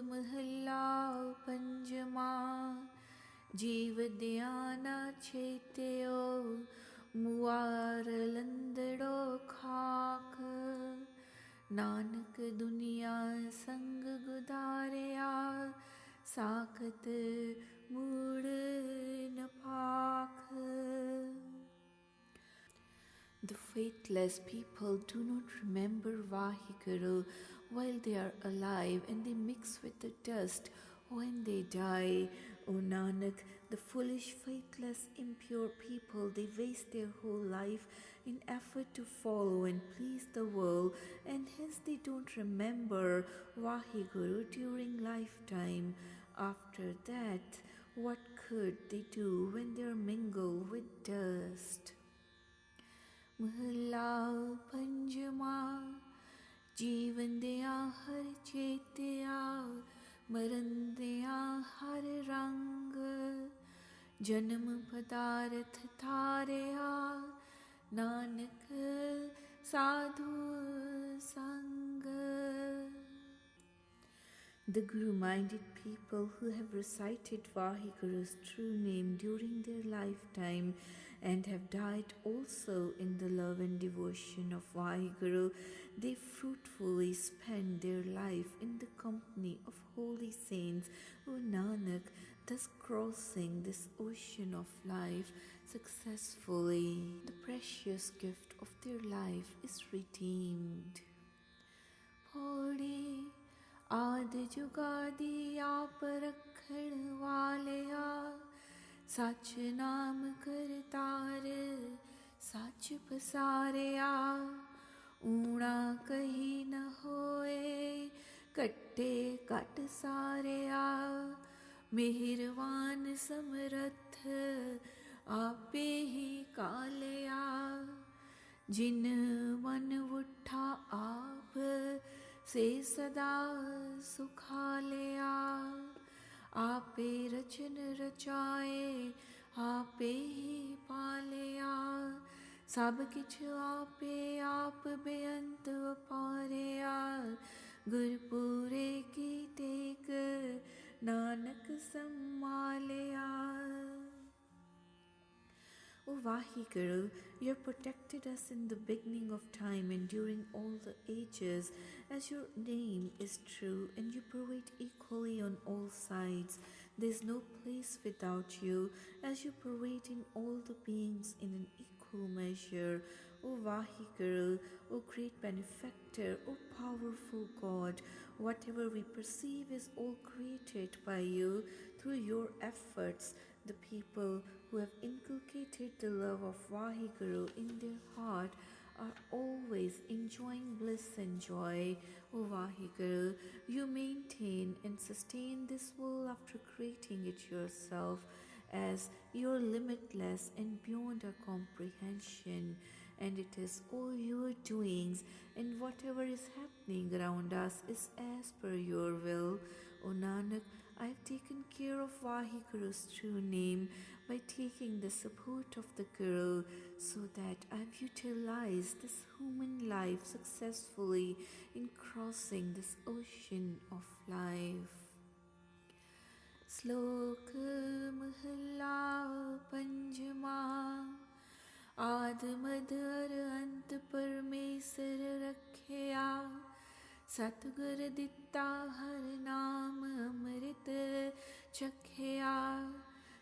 Mahalla Panjama Jeev Dhyana Cheteo Muar Landado Khak Nanak Duniya Sang Gudareya Sakat Mood Napak. The faithless people do not remember Vahiguru while they are alive, and they mix with the dust when they die. O Nanak, the foolish, faithless, impure people, they waste their whole life in effort to follow and please the world, and hence they don't remember Vahiguru during lifetime. After that, what could they do when they are mingled with dust? Mahalla Panjama Jeevan Daya Har Chetya Maran Daya Har Rang Janam Padarth Thareya Nanak Sadhu Sang. The Guru-minded people who have recited Vahiguru's true name during their lifetime and have died also in the love and devotion of Vahiguru, they fruitfully spend their life in the company of holy saints, O Nanak, thus crossing this ocean of life successfully. The precious gift of their life is redeemed. Pauri आद जुगादी आप रखण वालिया सच नाम करतार सच पसारिया ऊणा कही न होए कट्टे cut सारिया मेहरवान समरथ आपे ही कालिया जिन मन उठा आप से सदा सुखालिया आपे रचन रचाए आपे ही पालिया सब किछ आपे आप बेअंत पारिया गुरपुरे की टेक नानक सम्मालिया. O Vahiguru, you have protected us in the beginning of time and during all the ages, as your name is true and you provide equally on all sides. There is no place without you, as you provide in all the beings in an equal measure. O Vahiguru, O great benefactor, O powerful God, whatever we perceive is all created by you through your efforts. The people who have inculcated the love of Vahiguru in their heart are always enjoying bliss and joy. O Vahiguru, you maintain and sustain this world after creating it yourself, as you are limitless and beyond our comprehension, and it is all your doings, and whatever is happening around us is as per your will. O Nanak, I have taken care of Vahiguru's true name by taking the support of the Guru, so that I have utilized this human life successfully in crossing this ocean of life. Slok Mahalla Panjama Aad Madhar Ant Parmesar Rakhya Satgur Ditta Har Naam Amrit Chakhya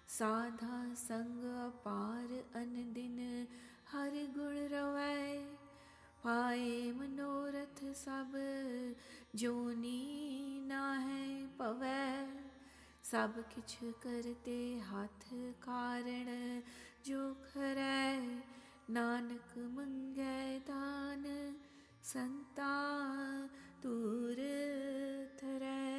Sadha Sang Apar An Din Har Gun Ravai Paye Manorath Sab Joni Nahe Pavai सब किछ करते हाथ कारण जो खरै नानक मंगै दान संता दूर धरै.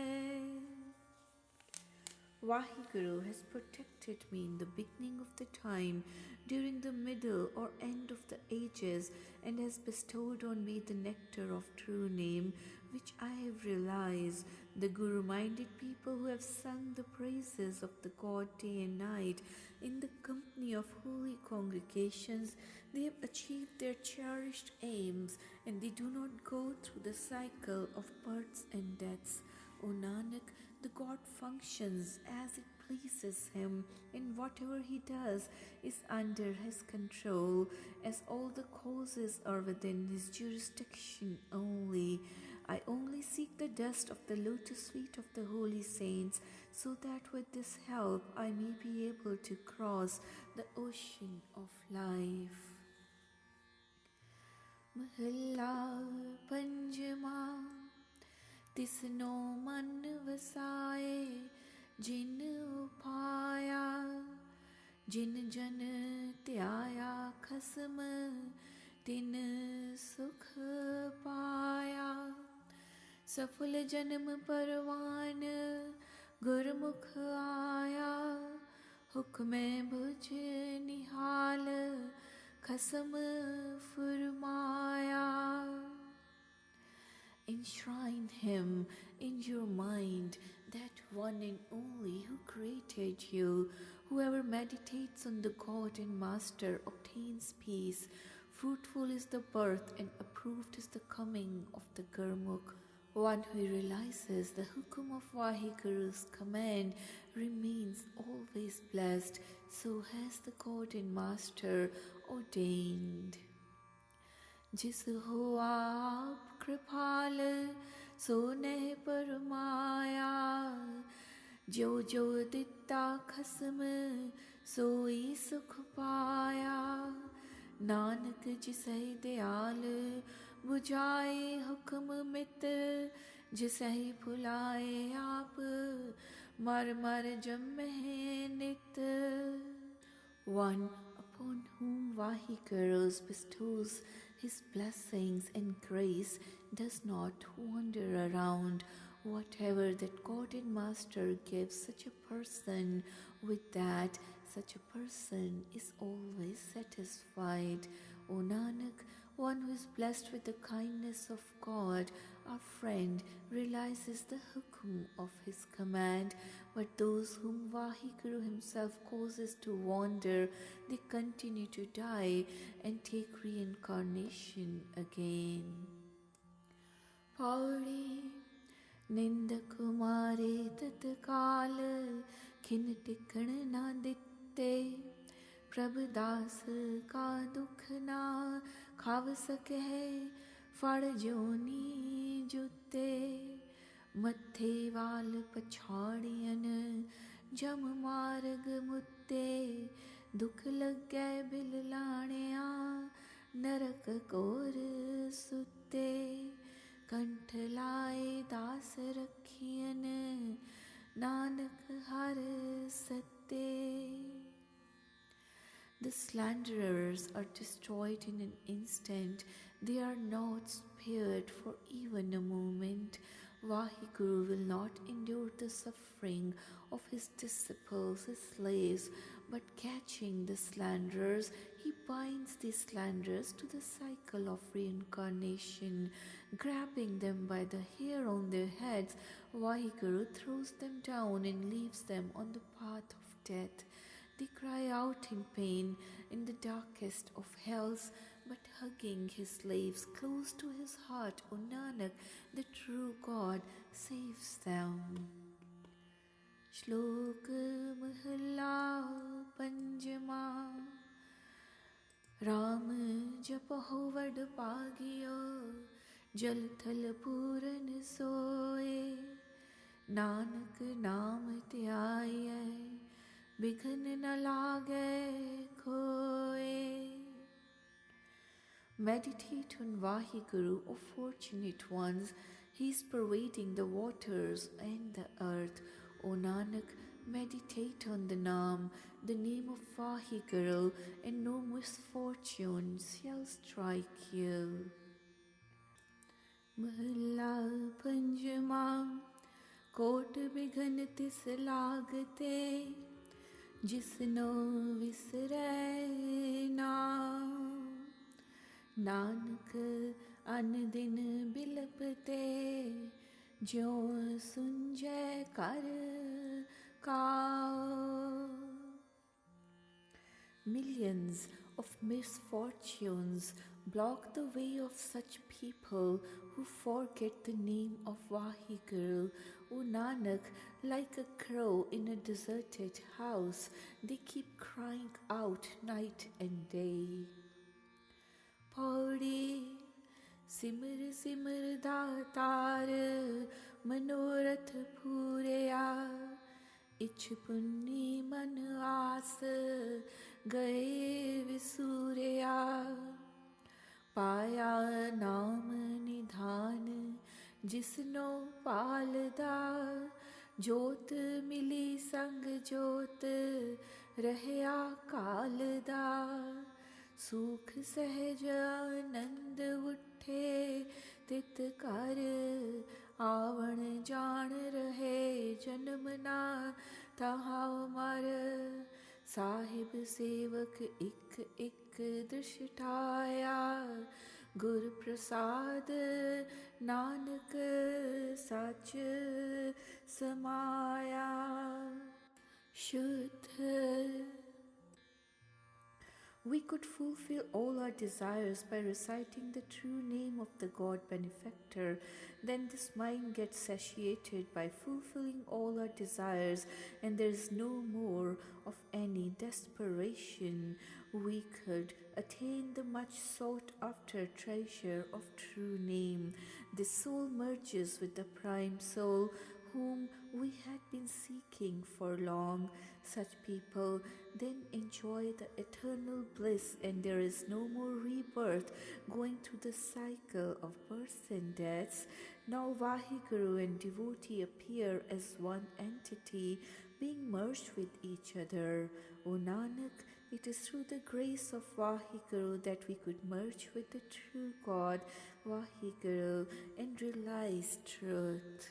Vahiguru has protected me in the beginning of the time during the middle or end of the ages, and has bestowed on me the nectar of true name, which I have realized. The Guru-minded people who have sung the praises of the God day and night in the company of holy congregations, they have achieved their cherished aims, and they do not go through the cycle of births and deaths. O Nanak, the God functions as it pleases him, and whatever he does is under his control, as all the causes are within his jurisdiction only. I only seek the dust of the lotus feet of the holy saints, so that with this help I may be able to cross the ocean of life. Mahalla Panjama Tisno man vasaye jin upaya jin jan tyaya khasam tin sukh paya सफल जन्म परवान गुरमुख आया हुक्मे भुज निहाल खसम फुरमाया. Enshrine him in your mind, that one and only who created you. Whoever meditates on the God and Master obtains peace. Fruitful is the birth and approved is the coming of the Gurmukh. One who realizes the hukum of Vahiguru's command remains always blessed. So has the God and Master ordained. जिस हो आप कृपाल सो नह परमाया जो जो दिता खसम सोई सुख पाया नानक जिसे दयाल बुझाए हुक्म मित जिसे भुलाए आप मर मर जम्मे नित. One upon whom Vahiguru bestows his blessings and grace does not wander around. Whatever that God and Master gives such a person, with that such a person is always satisfied. O Nanak, one who is blessed with the kindness of God, our friend, realizes the hukum of his command, but those whom Vahiguru himself causes to wander, they continue to die and take reincarnation again. Pauri Ninda Kumare Tatkal Kin Tikkan na ditte Prabhudas ka dukh na khav sake fad joni jutte mathe wal pachhadiyan jam marg mutte dukh lagge bil laaniya narak kor sutte कंठ लाए दास रखियन नानक हर सत्ते. The slanderers are destroyed in an instant. They are not spared for even a moment. Vahiguru will not endure the suffering of his disciples, his slaves, but catching the slanderers, he binds these slanderers to the cycle of reincarnation. Grabbing them by the hair on their heads, Vahiguru throws them down and leaves them on the path of death. They cry out in pain in the darkest of hells, but hugging his slaves close to his heart, O Nanak, the true God, saves them. Shlok Mahalla Panjama Ram Japaho Vad Pagiyo Jal Thal Puran Soe Nanak Naam Tyaaye Bighan na lage koe. Meditate on Vahiguru, O fortunate ones. He is pervading the waters and the earth. O Nanak, meditate on the the name of Vahiguru, and no misfortune shall strike you. Mahalla Panjama Kot Bighan tis lagte जिसनो विसरै Nanak अन दिन बिलपते ज्यों सुन जयकार काओ. Millions of misfortunes block the way of such people who forget the name of Vaheguru. O Nanak, like a crow in a deserted house, they keep crying out night and day. Pauri Simr Simr Datar Manorath Pureya इच्छ Punni मन आस गए विसूर्या. पाया नाम निधान जिसनो पालदा जोत मिली संग जोत रहया कालदा. सुख सहज आनंद उठे तित कर आवण जान रहे जन्म ना तहा मर. साहिब सेवक इक इक दृष्टाया गुर प्रसाद नानक सच समाया. शुद्ध. We could fulfill all our desires by reciting the true name of the God benefactor. Then this mind gets satiated by fulfilling all our desires, and there is no more of any desperation. We could attain the much sought after treasure of true name. The soul merges with the prime soul, whom we had been seeking for long. Such people then enjoy the eternal bliss, and there is no more rebirth, going through the cycle of births and deaths. Now Vaheguru and devotee appear as one entity, being merged with each other. O Nanak, it is through the grace of Vaheguru that we could merge with the true God, Vaheguru, and realize truth.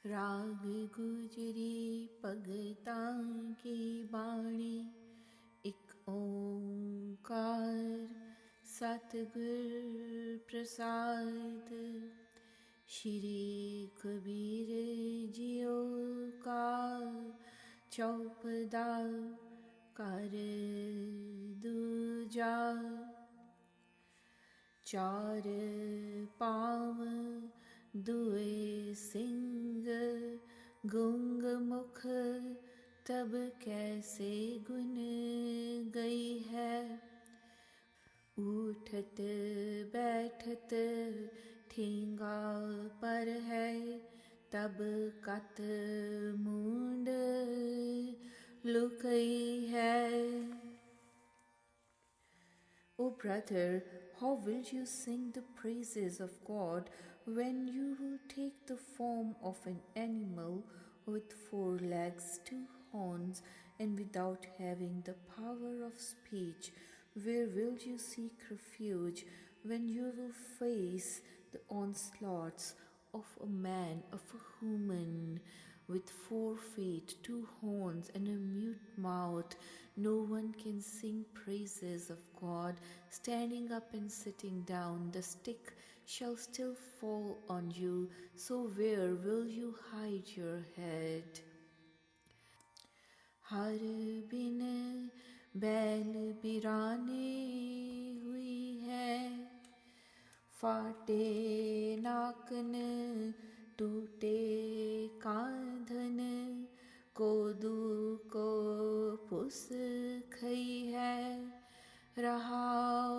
राग गुजरी भगतां की बाणी एक ओंकार सतगुर प्रसाद. श्री कबीर जियो का चौपदा कर दूजा. चार पाँव दुए सिंग गुंग मुख तब कैसे गुन गई है. उठत बैठत ठेंगा पर है तब कत मूंड लुकई है. O brother, how will you sing the praises of God when you will take the form of an animal with 4 legs, 2 horns, and without having the power of speech? Where will you seek refuge when you will face the onslaughts of a man, of a human, with 4 feet, 2 horns, and a mute mouth? No one can sing praises of God. Standing up and sitting down, the stick shall still fall on you. So where will you hide your head? Har bin बैल बिराने हुई है. फाटे नाकन टूटे कांधन कोदू को पुस खई है रहाओ.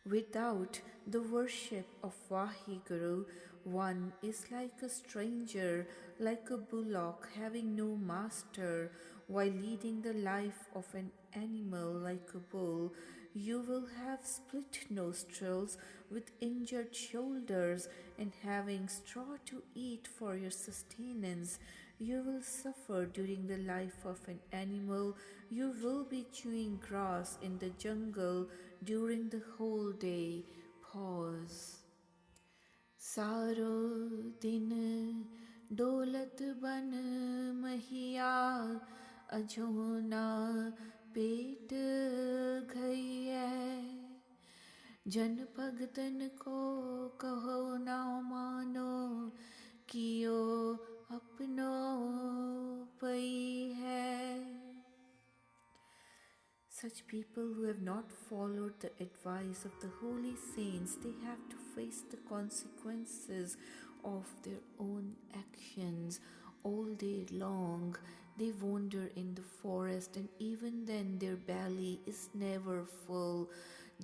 Without the worship of Vaheguru, one is like a stranger, like a bullock having no master, while leading the life of an animal like a bull. You will have split nostrils with injured shoulders, and having straw to eat for your sustenance. You will suffer during the life of an animal. You will be chewing grass in the jungle during the whole day. Pause. सारो दिन डोलत बन महिया अजोना पेट घइयै जन भगतन को कहो ना मानो कियो अपनो पई है. Such people who have not followed the advice of the holy saints, they have to face the consequences of their own actions all day long. They wander in the forest, and even then their belly is never full.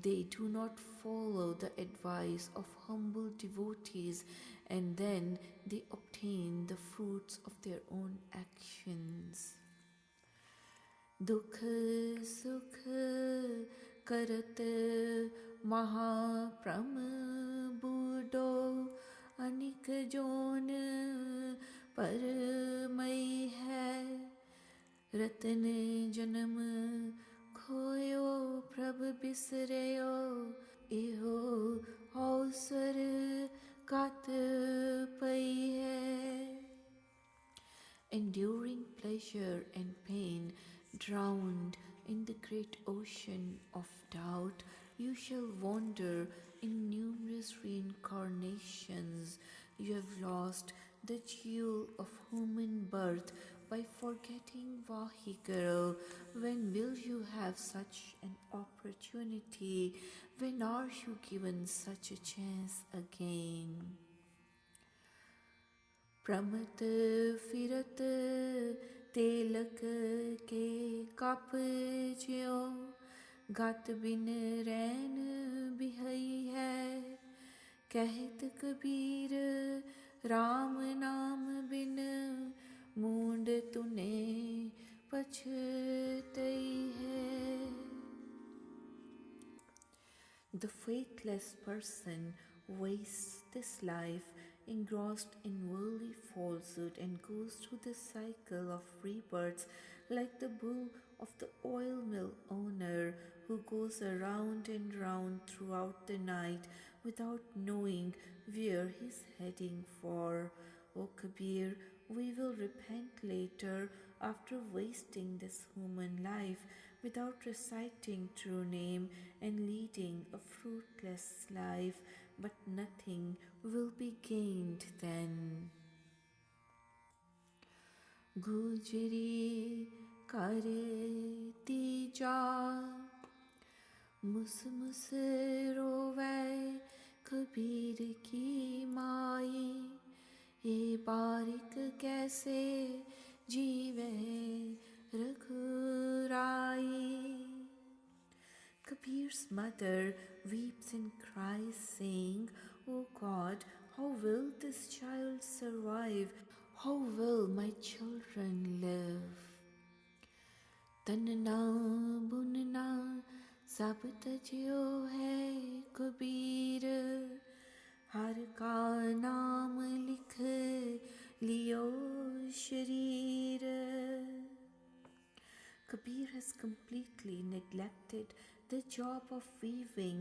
They do not follow the advice of humble devotees, and then they obtain the fruits of their own actions. दुख सुख करत महाप्रम बूढ़ो Anik zone परमई है रतन जन्म खोयो प्रभ बिसरयो एहो अवसर कात पई है. Enduring pleasure and pain, drowned in the great ocean of doubt, you shall wander in numerous reincarnations. You have lost the jewel of human birth by forgetting Vaheguru. When will you have such an opportunity? When are you given such a chance again? प्रमत फिरत तेलक के cup ज्यो गत बिन रैन बिहई है कहत कबीर राम नाम बिन मूंड तूने पछतई है. The faithless person wastes this life engrossed in worldly falsehood and goes through the cycle of rebirths like the bull of the oil mill owner who goes around and round throughout the night without knowing where he's heading for. O Kabir, we will repent later after wasting this human life without reciting true name and leading a fruitless life, but nothing will be gained then. Gujri karti ja mus mus rove Kabir ki mai ye barik kaise jeeve Raghurai. Kabir's mother weeps and cries, saying, "O God, how will this child survive? How will my children live?" Tanna bunna sab tajyo hai Kabir, har ka naam likh liyo shareer. Kabir has completely neglected the job of weaving,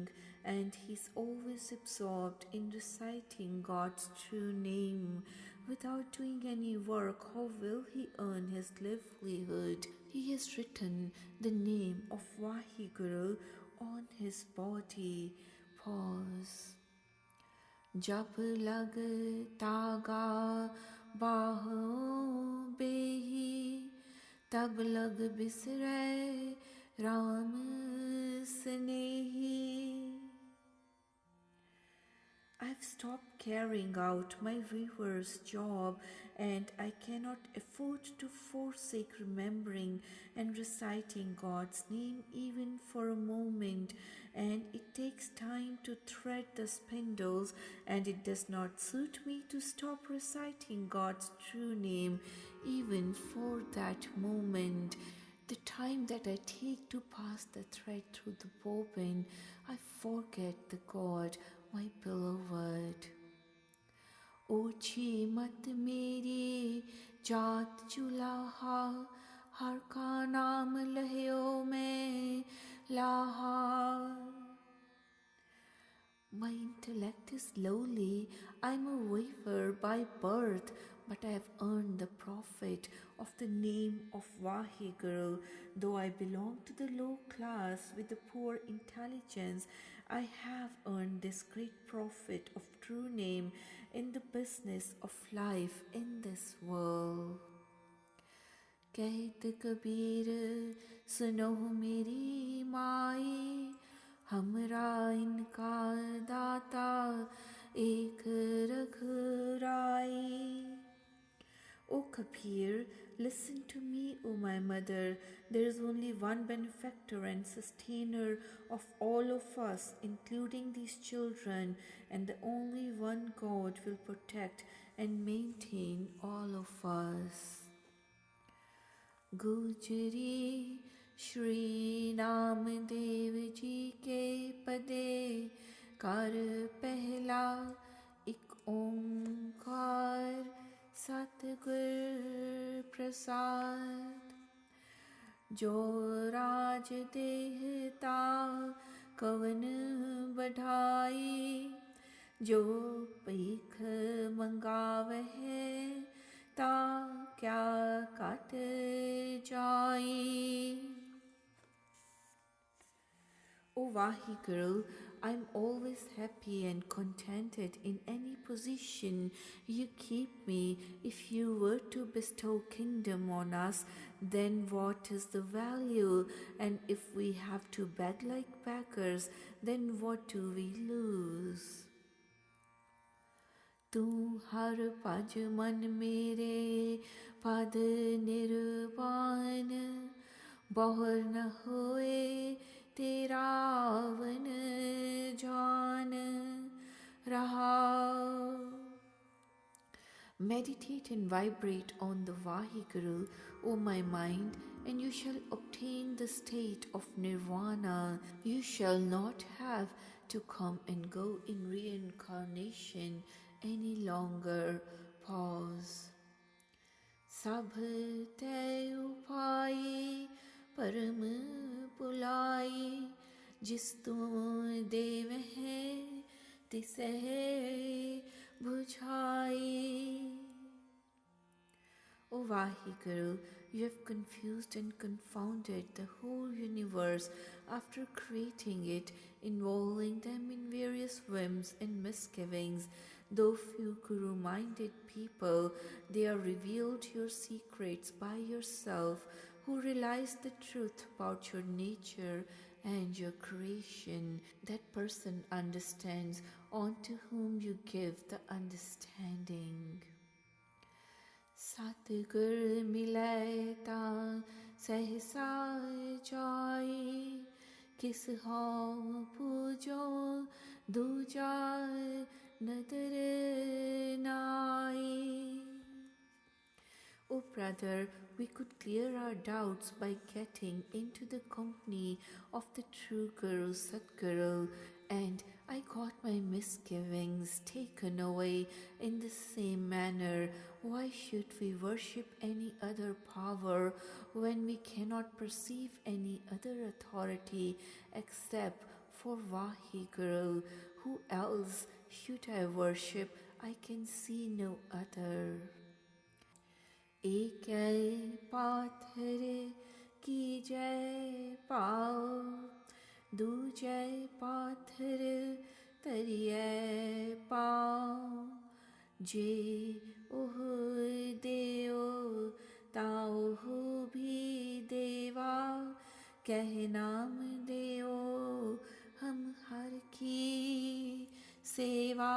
and he's always absorbed in reciting God's true name. Without doing any work, how will he earn his livelihood? He has written the name of Vaheguru on his body. Pause. Jab lag taga baho behi तब लग बिसरे राम स्नेही. I've stopped carrying out my weaver's job, and I cannot afford to forsake remembering and reciting God's name even for a moment. And it takes time to thread the spindles, and it does not suit me to stop reciting God's true name even for that moment. The time that I take to pass the thread through the bobbin, I forget the God, my beloved. ओछी मत मेरी जात चुलाहा हर का नाम लह्यो में लाहा. My intellect is lowly, I'm a weaver by birth, but I have earned the profit of the name of Vaheguru. Though I belong to the low class with the poor intelligence, I have earned this great profit of true name in the business of life in this world. कहत कबीर सुनो मेरी माई, हमरा इनका दाता एक रघुराई. O Kabir, listen to me, O my mother. There is only one benefactor and sustainer of all of us, including these children, and the only one God will protect and maintain all of us. गुजरी श्री नाम देव जी के पदे कर पहला एक ओंकार सतगुर प्रसाद. जो राज देहता कवन बढ़ाई, जो पीख मंगावह ता क्या काट जाई. O Vaheguru, I am always happy and contented in any position you keep me. If you were to bestow kingdom on us, then what is the value? And if we have to beg like beggars, then what do we lose? तू हर पज मन मेरे पद निर्वाण, बहुर न होए तेरा one जान रहा. Meditate and vibrate on the Vaheguru, O my mind, and you shall obtain the state of nirvana. You shall not have to come and go in reincarnation any longer. Pause. Sabh te upai परम पुलाई, जिस तुम देव है तिसहे बुझाई. O Vaheguru, you have confused and confounded the whole universe after creating it, involving them in various whims and misgivings. Though few Guru-minded people, they are revealed your secrets by yourself, who realize the truth about your nature and your creation. That person understands unto whom you give the understanding. Satgur milai ta sahsa jai, kis ho pujo duja nadar nai. O brother, we could clear our doubts by getting into the company of the true Guru Satguru, and I got my misgivings taken away in the same manner. Why should we worship any other power when we cannot perceive any other authority except for Vaheguru? Who else should I worship? I can see no other. एक पाथर की जय पाओ, दूजय पाथर तरिए पाओ, जे ओह देओ ताओ भी देवा, कह नाम देओ हम हर की सेवा.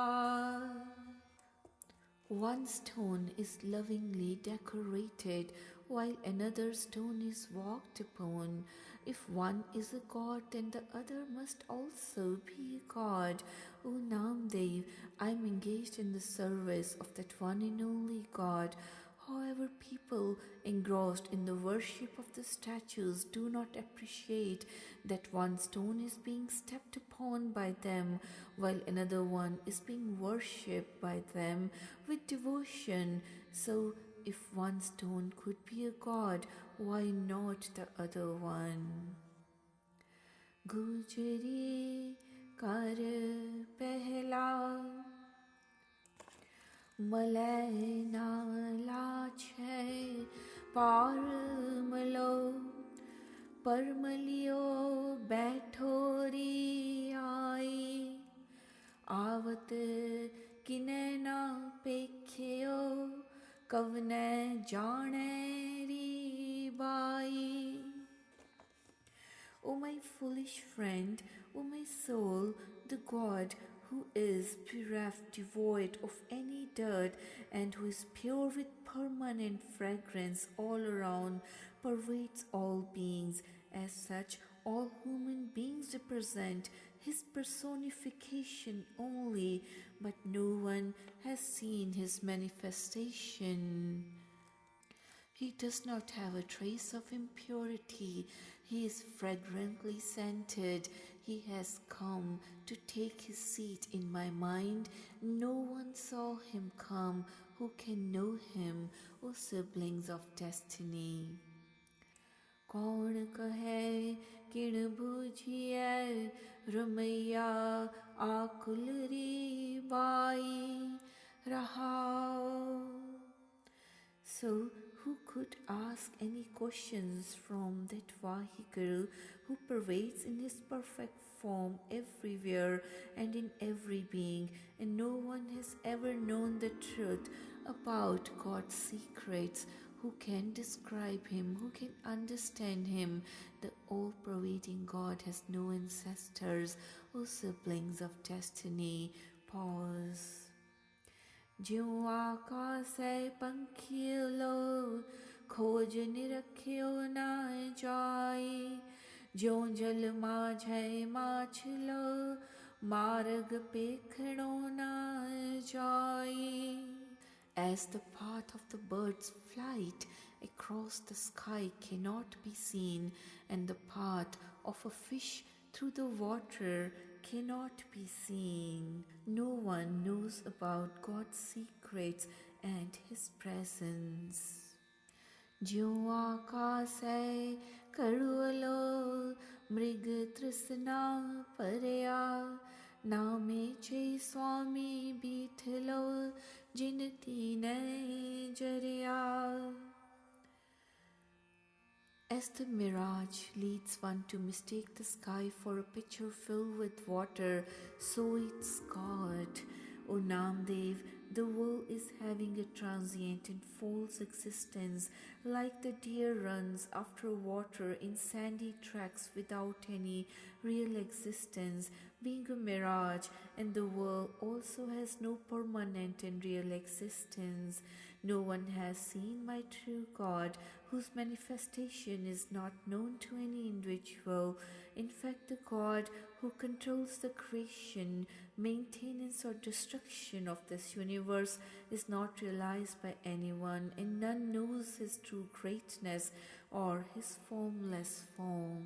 One stone is lovingly decorated, while another stone is walked upon. If one is a god, then the other must also be a god. O Namdev, I am engaged in the service of that one and only God. However, people engrossed in the worship of the statues do not appreciate that one stone is being stepped upon by them, while another one is being worshipped by them with devotion. So, if one stone could be a god, why not the other one? Gujari kar pehla, Malay na lache parmalo parmaliyo baithori ai avat kine na pekhyo kavne jane ri bai. O my foolish friend, O my soul, the God who is bereft, devoid of any dirt, and who is pure with permanent fragrance all around, pervades all beings. As such, all human beings represent his personification only, but no one has seen his manifestation. He does not have a trace of impurity. He is fragrantly scented. He has come to take his seat in my mind. No one saw him come who can know him, O siblings of destiny. कौन कहे किण बूझिए रमैया आकुलरी बाई रहाओ. So who could ask any questions from that Vaheguru who pervades in his perfect form everywhere and in every being, and no one has ever known the truth about God's secrets? Who can describe him? Who can understand him? The all-pervading God has no ancestors, O siblings of destiny. Pause. ज्यों आकाशे पंखिलो खोज निरख्यो न जाई ज्यों जल माझे माछलो मार्ग पेखणो न जाई. As the path of the bird's flight across the sky cannot be seen, and the path of a fish through the water cannot be seen, no one knows about God's secrets and his presence. ज्यों आकाशे करुवलो मृग तृष्णा परया नामे चे स्वामी बीठलो जिनती ने जरिया. As the mirage leads one to mistake the sky for a pitcher filled with water, so it's God. O Namdev, the world is having a transient and false existence, like the deer runs after water in sandy tracks without any real existence, being a mirage, and the world also has no permanent and real existence. No one has seen my true God, whose manifestation is not known to any individual. In fact, the God who controls the creation, maintenance or destruction of this universe is not realized by anyone, and none knows his true greatness or his formless form.